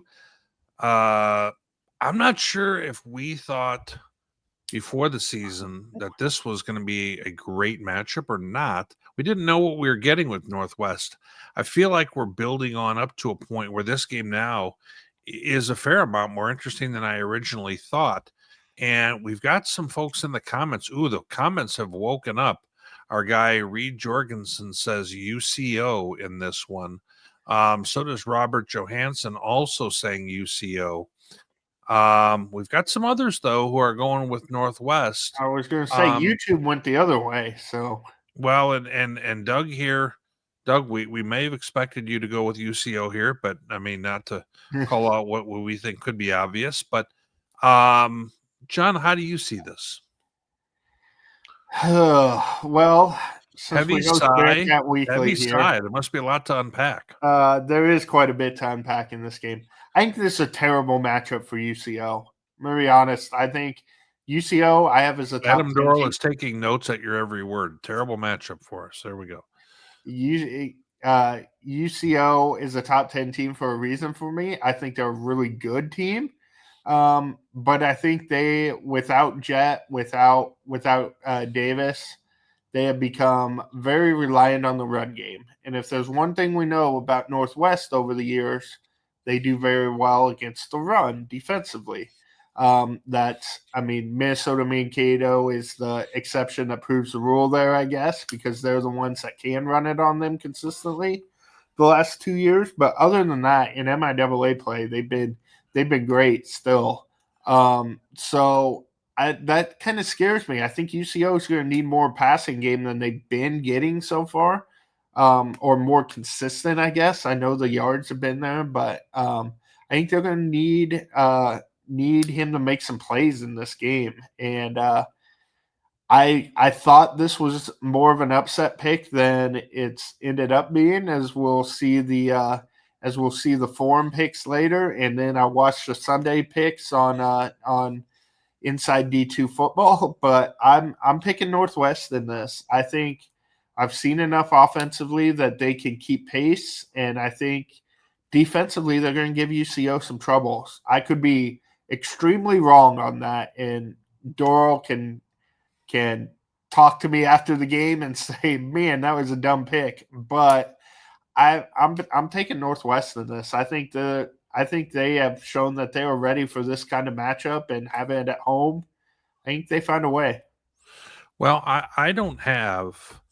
I'm not sure if we thought before the season that this was going to be a great matchup or not. We didn't know what we were getting with Northwest. I feel like we're building on up to a point where this game now is a fair amount more interesting than I originally thought. And we've got some folks in the comments. Ooh, the comments have woken up. Our guy Reed Jorgensen says UCO in this one. So does Robert Johansson, also saying UCO. We've got some others though who are going with Northwest. I was going to say YouTube went the other way. So well, and Doug here, Doug, we may have expected you to go with UCO here, but I mean not to call out what we think could be obvious. But John, how do you see this? Well, since heavy we go sigh, Bearcat Weekly here, There must be a lot to unpack. There is quite a bit to unpack in this game. I think this is a terrible matchup for UCO. I'm going to be honest. I think UCO I have as a top Adam Doral is taking notes at your every word. Terrible matchup for us. There we go. UCO is a top 10 team for a reason for me. I think they're a really good team. But I think they, without Jet, without Davis, they have become very reliant on the run game. And if there's one thing we know about Northwest over the years, they do very well against the run defensively. Minnesota Mankato is the exception that proves the rule there, I guess, because they're the ones that can run it on them consistently the last 2 years. But other than that, in MIAA play, they've been great still. So that kind of scares me. I think UCO is going to need more passing game than they've been getting so far, or more consistent, I guess. I know the yards have been there, but I think they're going to need him to make some plays in this game. And I thought this was more of an upset pick than it's ended up being, as we'll see the forum picks later, and then I watched the Sunday picks on Inside D2 Football. But I'm picking Northwest in this. I think I've seen enough offensively that they can keep pace, and I think defensively they're going to give UCO some troubles. I could be extremely wrong on that, and Doral can talk to me after the game and say, "Man, that was a dumb pick," but I'm taking Northwest in this. I think they have shown that they are ready for this kind of matchup and have it at home. I think they find a way. Well, I don't have,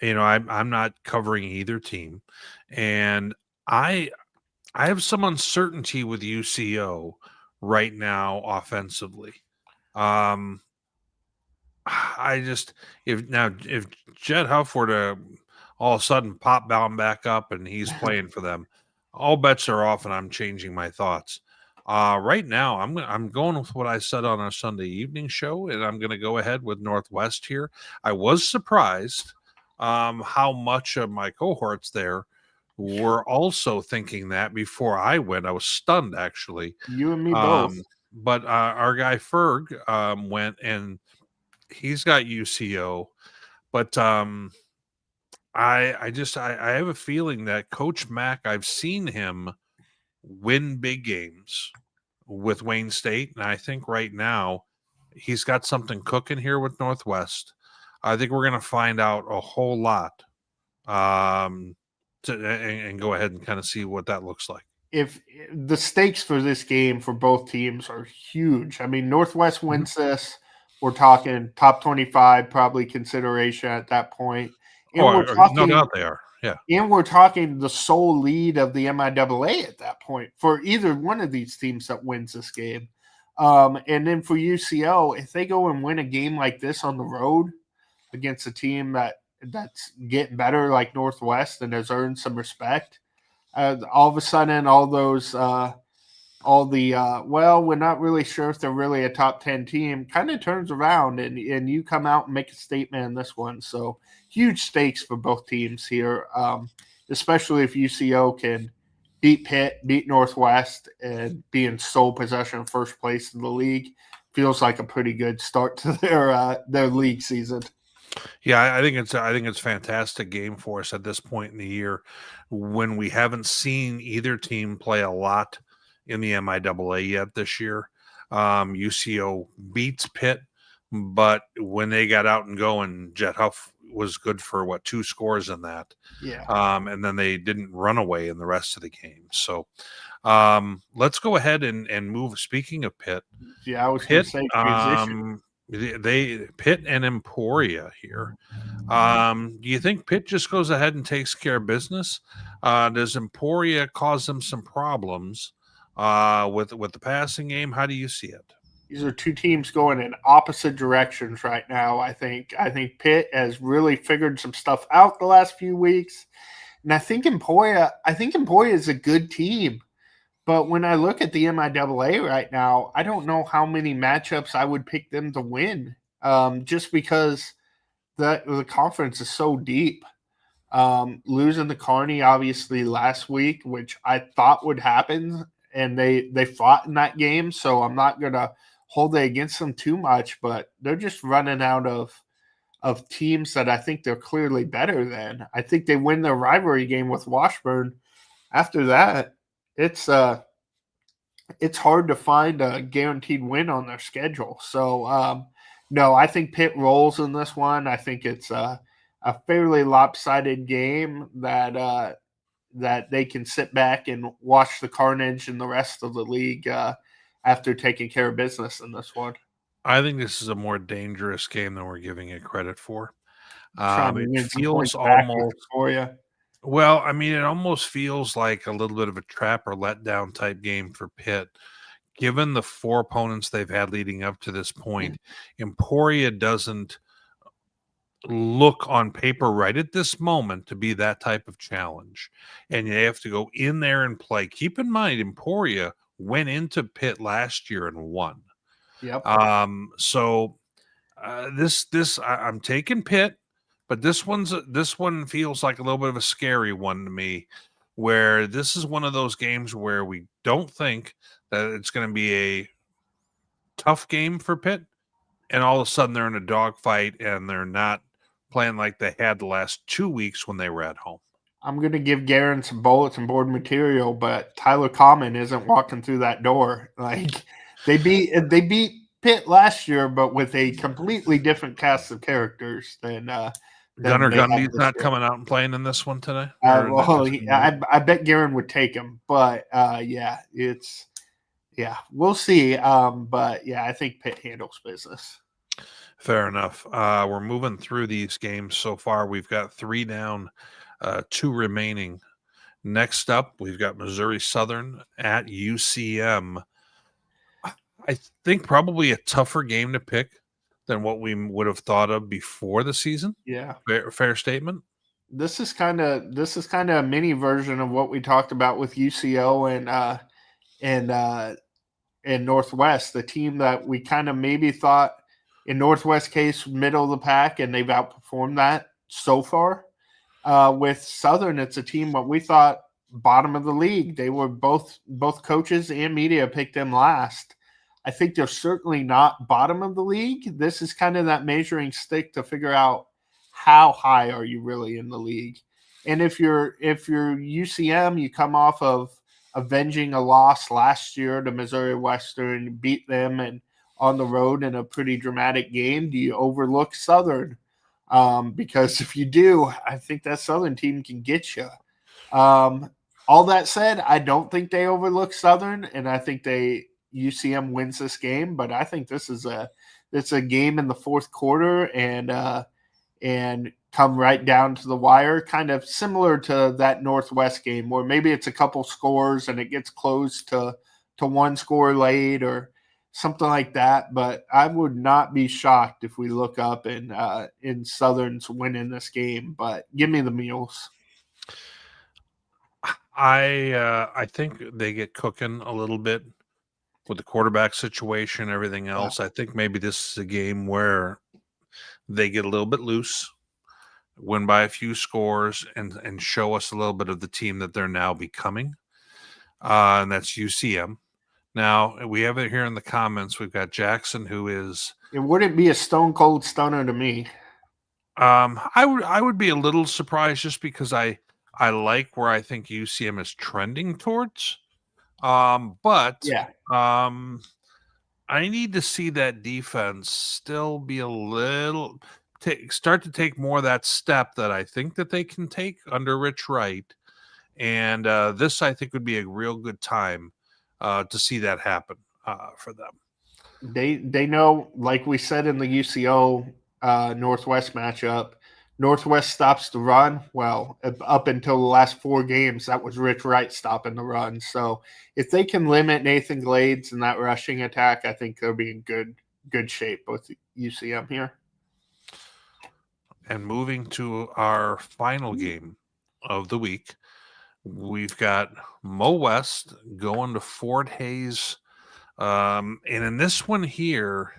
I'm not covering either team, and I have some uncertainty with UCO right now offensively. If Jed Huff were to all of a sudden pop bound back up and he's playing for them, all bets are off, and I'm changing my thoughts. Right now, I'm going with what I said on our Sunday evening show, and I'm going to go ahead with Northwest here. I was surprised how much of my cohorts there were also thinking that before I went. I was stunned, actually. You and me both. but our guy Ferg went, and he's got UCO. But I have a feeling that Coach Mack, I've seen him win big games with Wayne State, and I think right now he's got something cooking here with Northwest. I think we're going to find out a whole lot, and go ahead and kind of see what that looks like. If the stakes for this game for both teams are huge. I mean, Northwest wins this, we're talking top 25 probably consideration at that point. And we're talking, no doubt they are. Yeah. And we're talking the sole lead of the MIAA at that point for either one of these teams that wins this game. And then for UCO, if they go and win a game like this on the road against a team that's getting better like Northwest and has earned some respect, all of a sudden all those we're not really sure if they're really a top 10 team kind of turns around and you come out and make a statement in this one. So huge stakes for both teams here, especially if UCO can beat Pitt, beat Northwest, and be in sole possession of first place in the league. Feels like a pretty good start to their league season. Yeah, I think it's a fantastic game for us at this point in the year when we haven't seen either team play a lot in the MIAA yet this year. UCO beats Pitt, but when they got out and going, Jet Huff was good for 2 scores in that. Yeah. And then they didn't run away in the rest of the game. So let's go ahead and move. Speaking of Pitt, yeah, I was going to say transition. Pitt and Emporia here. Do you think Pitt just goes ahead and takes care of business? Does Emporia cause them some problems with the passing game? How do you see it? These are two teams going in opposite directions right now. I think Pitt has really figured some stuff out the last few weeks, and I think Emporia is a good team. But when I look at the MIAA right now, I don't know how many matchups I would pick them to win, just because the conference is so deep. Losing to Kearney obviously last week, which I thought would happen, and they fought in that game, so I'm not gonna hold it against them too much. But they're just running out of teams that I think they're clearly better than. I think they win their rivalry game with Washburn. After that, it's hard to find a guaranteed win on their schedule. So no, I think Pitt rolls in this one. I think it's a fairly lopsided game that they can sit back and watch the carnage in the rest of the league after taking care of business in this one. I think this is a more dangerous game than we're giving it credit for. It feels almost for you. Well, I mean, it almost feels like a little bit of a trap or letdown type game for Pitt. Given the 4 opponents they've had leading up to this point, Emporia doesn't look on paper right at this moment to be that type of challenge. And you have to go in there and play. Keep in mind, Emporia went into Pitt last year and won. Yep. So I'm taking Pitt. But this one feels like a little bit of a scary one to me, where this is one of those games where we don't think that it's going to be a tough game for Pitt, and all of a sudden they're in a dogfight and they're not playing like they had the last 2 weeks when they were at home. I'm going to give Garen some bulletin board material, but Tyler Common isn't walking through that door. Like they beat Pitt last year, but with a completely different cast of characters than Gunnar Gundy's not coming out and playing in this one today. I bet Garen would take him, but we'll see. But yeah, I think Pitt handles business. Fair enough. We're moving through these games so far. We've got 3 down, 2 remaining. Next up, we've got Missouri Southern at UCM. I think probably a tougher game to pick than what we would have thought of before the season. Yeah. Fair statement. This is kind of a mini version of what we talked about with UCO and Northwest, the team that we kind of maybe thought in Northwest case middle of the pack, and they've outperformed that so far. With Southern, it's a team what we thought bottom of the league. They were both coaches and media picked them last. I think they're certainly not bottom of the league. This is kind of that measuring stick to figure out how high are you really in the league. And if you're UCM, you come off of avenging a loss last year to Missouri Western, beat them and on the road in a pretty dramatic game. Do you overlook Southern? Because if you do, I think that Southern team can get you. All that said, I don't think they overlook Southern, and I think UCM wins this game. But I think it's a game in the fourth quarter and come right down to the wire, kind of similar to that Northwest game where maybe it's a couple scores and it gets close to one score late or something like that. But I would not be shocked if we look up in Southern's winning this game. But give me the Mules. I think they get cooking a little bit with the quarterback situation, everything else. I think maybe this is a game where they get a little bit loose, win by a few scores, and show us a little bit of the team that they're now becoming. And that's UCM. Now, we have it here in the comments. We've got Jackson, who is... It wouldn't be a stone cold stunner to me. I would be a little surprised just because I like where I think UCM is trending towards. But yeah. I need to see that defense still be a little start to take more of that step that I think that they can take under Rich Wright. And this, I think, would be a real good time to see that happen for them. They know, like we said in the UCO Northwest matchup, Northwest stops the run. Well, up until the last 4 games, that was Rich Wright stopping the run. So if they can limit Nathan Glades in that rushing attack, I think they'll be in good shape with UCM here. And moving to our final game of the week, we've got Mo West going to Fort Hays. And in this one here,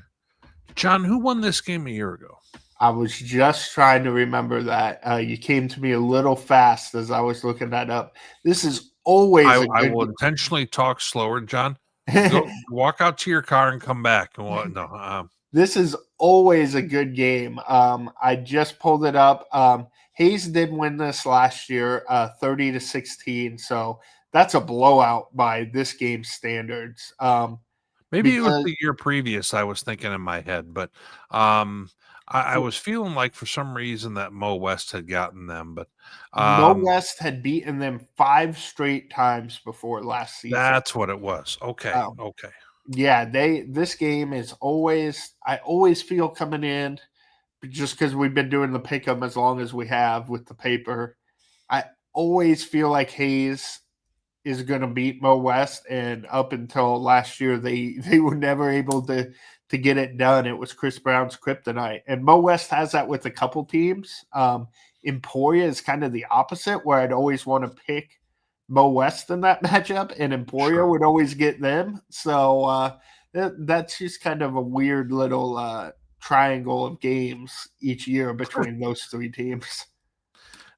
John, who won this game a year ago? I was just trying to remember that. You came to me a little fast as I was looking that up. This is always I will intentionally talk slower, John. Go walk out to your car and come back. This is always a good game. I just pulled it up. Hays did win this last year, 30-16. So that's a blowout by this game's standards. Maybe it was the year previous. I was thinking in my head, but I was feeling like for some reason that Mo West had gotten them, but Mo West had beaten them 5 straight times before last season. That's what it was. Okay. Okay. Yeah, this game is I always feel coming in, just because we've been doing the pick 'em as long as we have with the paper. I always feel like Hays is going to beat Mo West, and up until last year, they were never able to get it done. It was Chris Brown's kryptonite, and Mo West has that with a couple teams. Emporia is kind of the opposite, where I'd always want to pick Mo West in that matchup, and Emporia would always get them. So that's just kind of a weird little triangle of games each year between those 3 teams.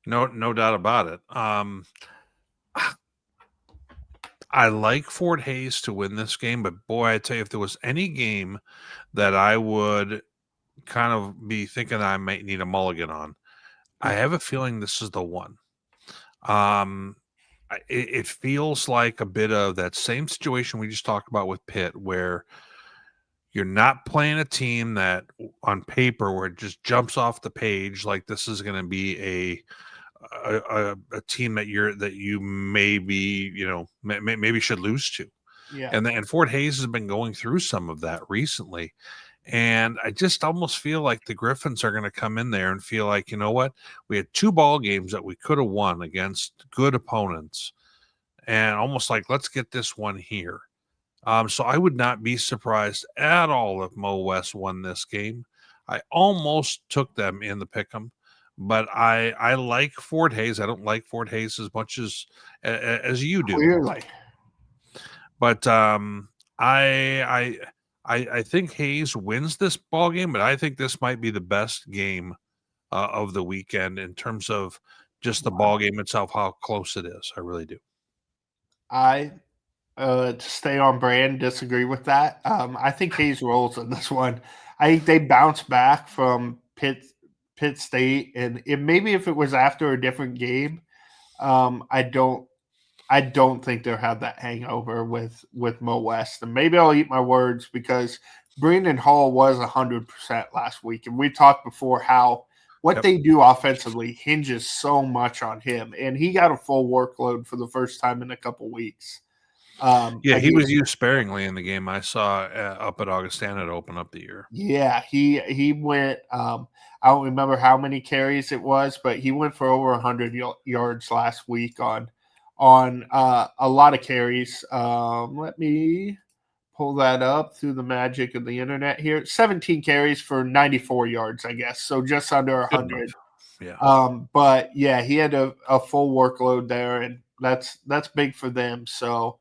No doubt about it. I like Fort Hays to win this game, but boy, I tell you, if there was any game that I would kind of be thinking I might need a mulligan on, I have a feeling this is the one. It feels like a bit of that same situation we just talked about with Pitt, where you're not playing a team that on paper where it just jumps off the page like this is going to be a team that you maybe maybe should lose to. Yeah. And Fort Hays has been going through some of that recently. And I just almost feel like the Griffons are going to come in there and feel like, you know what? We had 2 ball games that we could have won against good opponents. And almost like, let's get this one here. So I would not be surprised at all if Mo West won this game. I almost took them in the pick'em, but I like Fort Hays. I don't like Fort Hays as much as you do. Clearly. But I think Hays wins this ball game, but I think this might be the best game of the weekend in terms of just the ball game itself, how close it is. I really do. to stay on brand, disagree with that. I think Hayes rolls in this one. I think they bounce back from Pitt State, and maybe if it was after a different game, I don't think they'll have that hangover with Mo West. And maybe I'll eat my words because Brandon Hall was 100% last week, and we talked before how what they do offensively hinges so much on him, and he got a full workload for the first time in a couple weeks. He was used sparingly in the game I saw up at Augustana to open up the year. Yeah, he went. I don't remember how many carries it was, but he went for over 100 yards last week on a lot of carries. Let me pull that up through the magic of the internet here. 17 carries for 94 yards, I guess. So just under 100. Yeah. But yeah, he had a full workload there, and that's big for them. So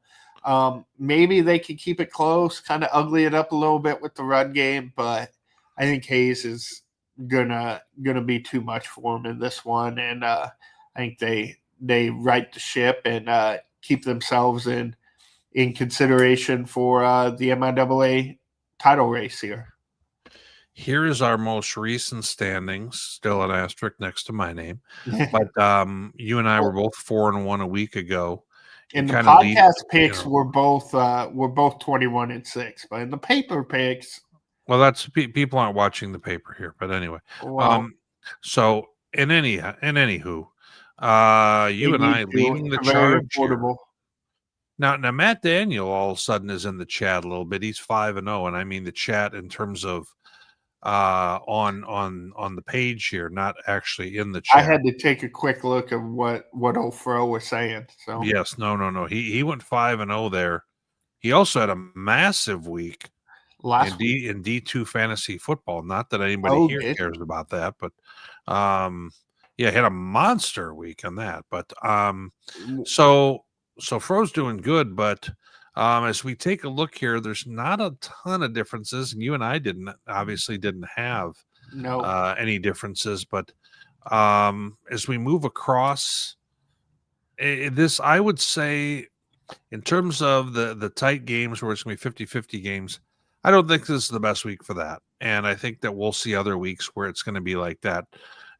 maybe they can keep it close, kind of ugly it up a little bit with the run game, but I think Hayes is gonna be too much for him in this one, and I think they right the ship and keep themselves in consideration for the MIAA title race here. Here is our most recent standings, still an asterisk next to my name, but you and I were both 4-1 a week ago. In the podcast picks, we're both 21-6, but in the paper picks, well, that's people aren't watching the paper here, but anyway. Well, so in anywho, you and I leading the charge here. Now Matt Daniel all of a sudden is in the chat a little bit. He's 5-0, and I mean the chat in terms of on the page here, not actually in the chat. I had to take a quick look at what old Fro was saying. So yes, no. He went 5-0 there. He also had a massive week in D2 fantasy football. Not that anybody here cares about that, but he had a monster week on that. But so Fro's doing good, but as we take a look here, there's not a ton of differences, and you and I obviously didn't have any differences. But as we move across this, I would say in terms of the tight games where it's going to be 50-50 games, I don't think this is the best week for that. And I think that we'll see other weeks where it's going to be like that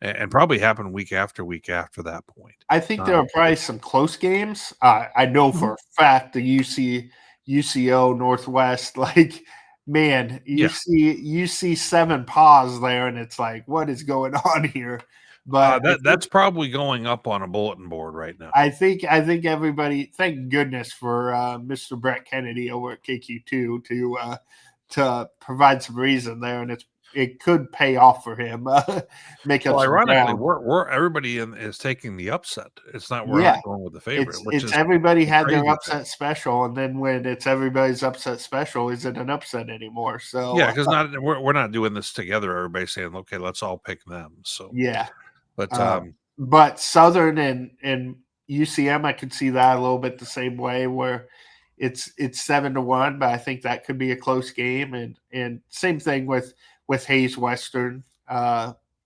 and probably happen week after that point. I think there are probably some close games. I know for a fact the UCO Northwest, like, man, you see 7 paws there, and it's like, what is going on here? But that's probably going up on a bulletin board right now. I think everybody, thank goodness for Mr. Brett Kennedy over at KQ2 to provide some reason there, and it could pay off for him. Make up. Ironically, we're everybody is taking the upset. It's not we're not going with the favorite. It's everybody had their upset special, and then when it's everybody's upset special, is it an upset anymore? So because we're not doing this together. Everybody's saying, okay, let's all pick them. So but Southern and UCM, I could see that a little bit the same way, where it's 7-1, but I think that could be a close game, and same thing with Hayes Western.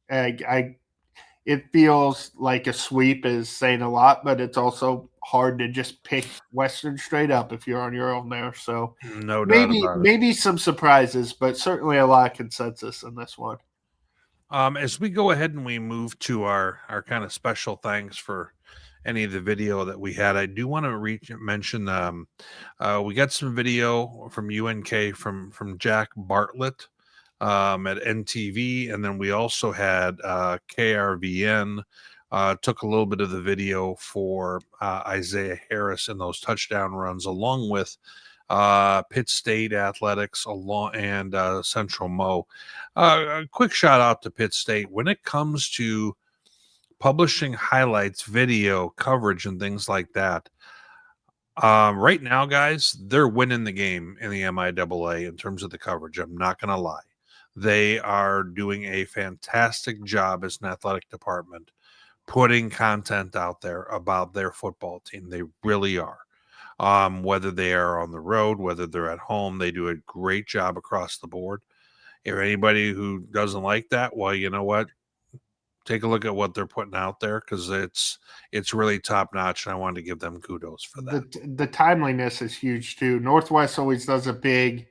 It feels like a sweep is saying a lot, but it's also hard to just pick Western straight up if you're on your own there. So no doubt maybe some surprises, but certainly a lot of consensus in this one. As we go ahead and we move to our kind of special thanks for any of the video that we had, I do want to mention we got some video from UNK from Jack Bartlett at NTV, and then we also had KRVN took a little bit of the video for Isaiah Harris in those touchdown runs, along with Pitt State Athletics and Central Mo. A quick shout out to Pitt State when it comes to publishing highlights, video coverage, and things like that. Right now, guys, they're winning the game in the MIAA in terms of the coverage. I'm not going to lie. They are doing a fantastic job as an athletic department putting content out there about their football team. They really are. Whether they are on the road, whether they're at home, they do a great job across the board. If anybody who doesn't like that, well, you know what? take a look at what they're putting out there, because it's really top notch, and I wanted to give them kudos for that. The timeliness is huge too. Northwest always does a big,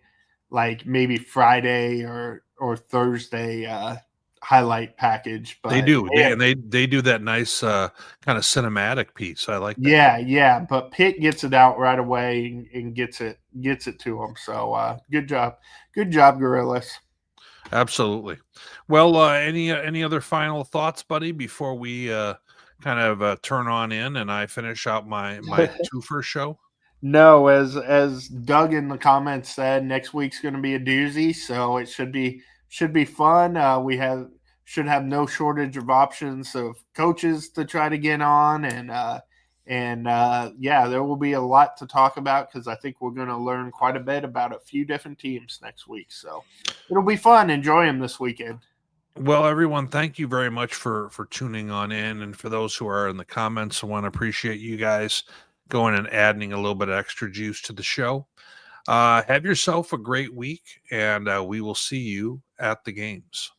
like maybe Friday or Thursday highlight package, but They do. They do that nice kind of cinematic piece. I like that. yeah. But Pitt gets it out right away and gets it to them. So good job, Gorillas. Absolutely. Well, any other final thoughts, buddy, before we kind of turn on in and I finish out my twofer show? No, as Doug in the comments said, next week's going to be a doozy, so it should be fun. We should have no shortage of options of coaches to try to get on, and yeah, there will be a lot to talk about because I think we're going to learn quite a bit about a few different teams next week. So it'll be fun. Enjoy them this weekend. Well, everyone, thank you very much for tuning on in, and for those who are in the comments, I want to appreciate you guys going and adding a little bit of extra juice to the show. Have yourself a great week, and we will see you at the games.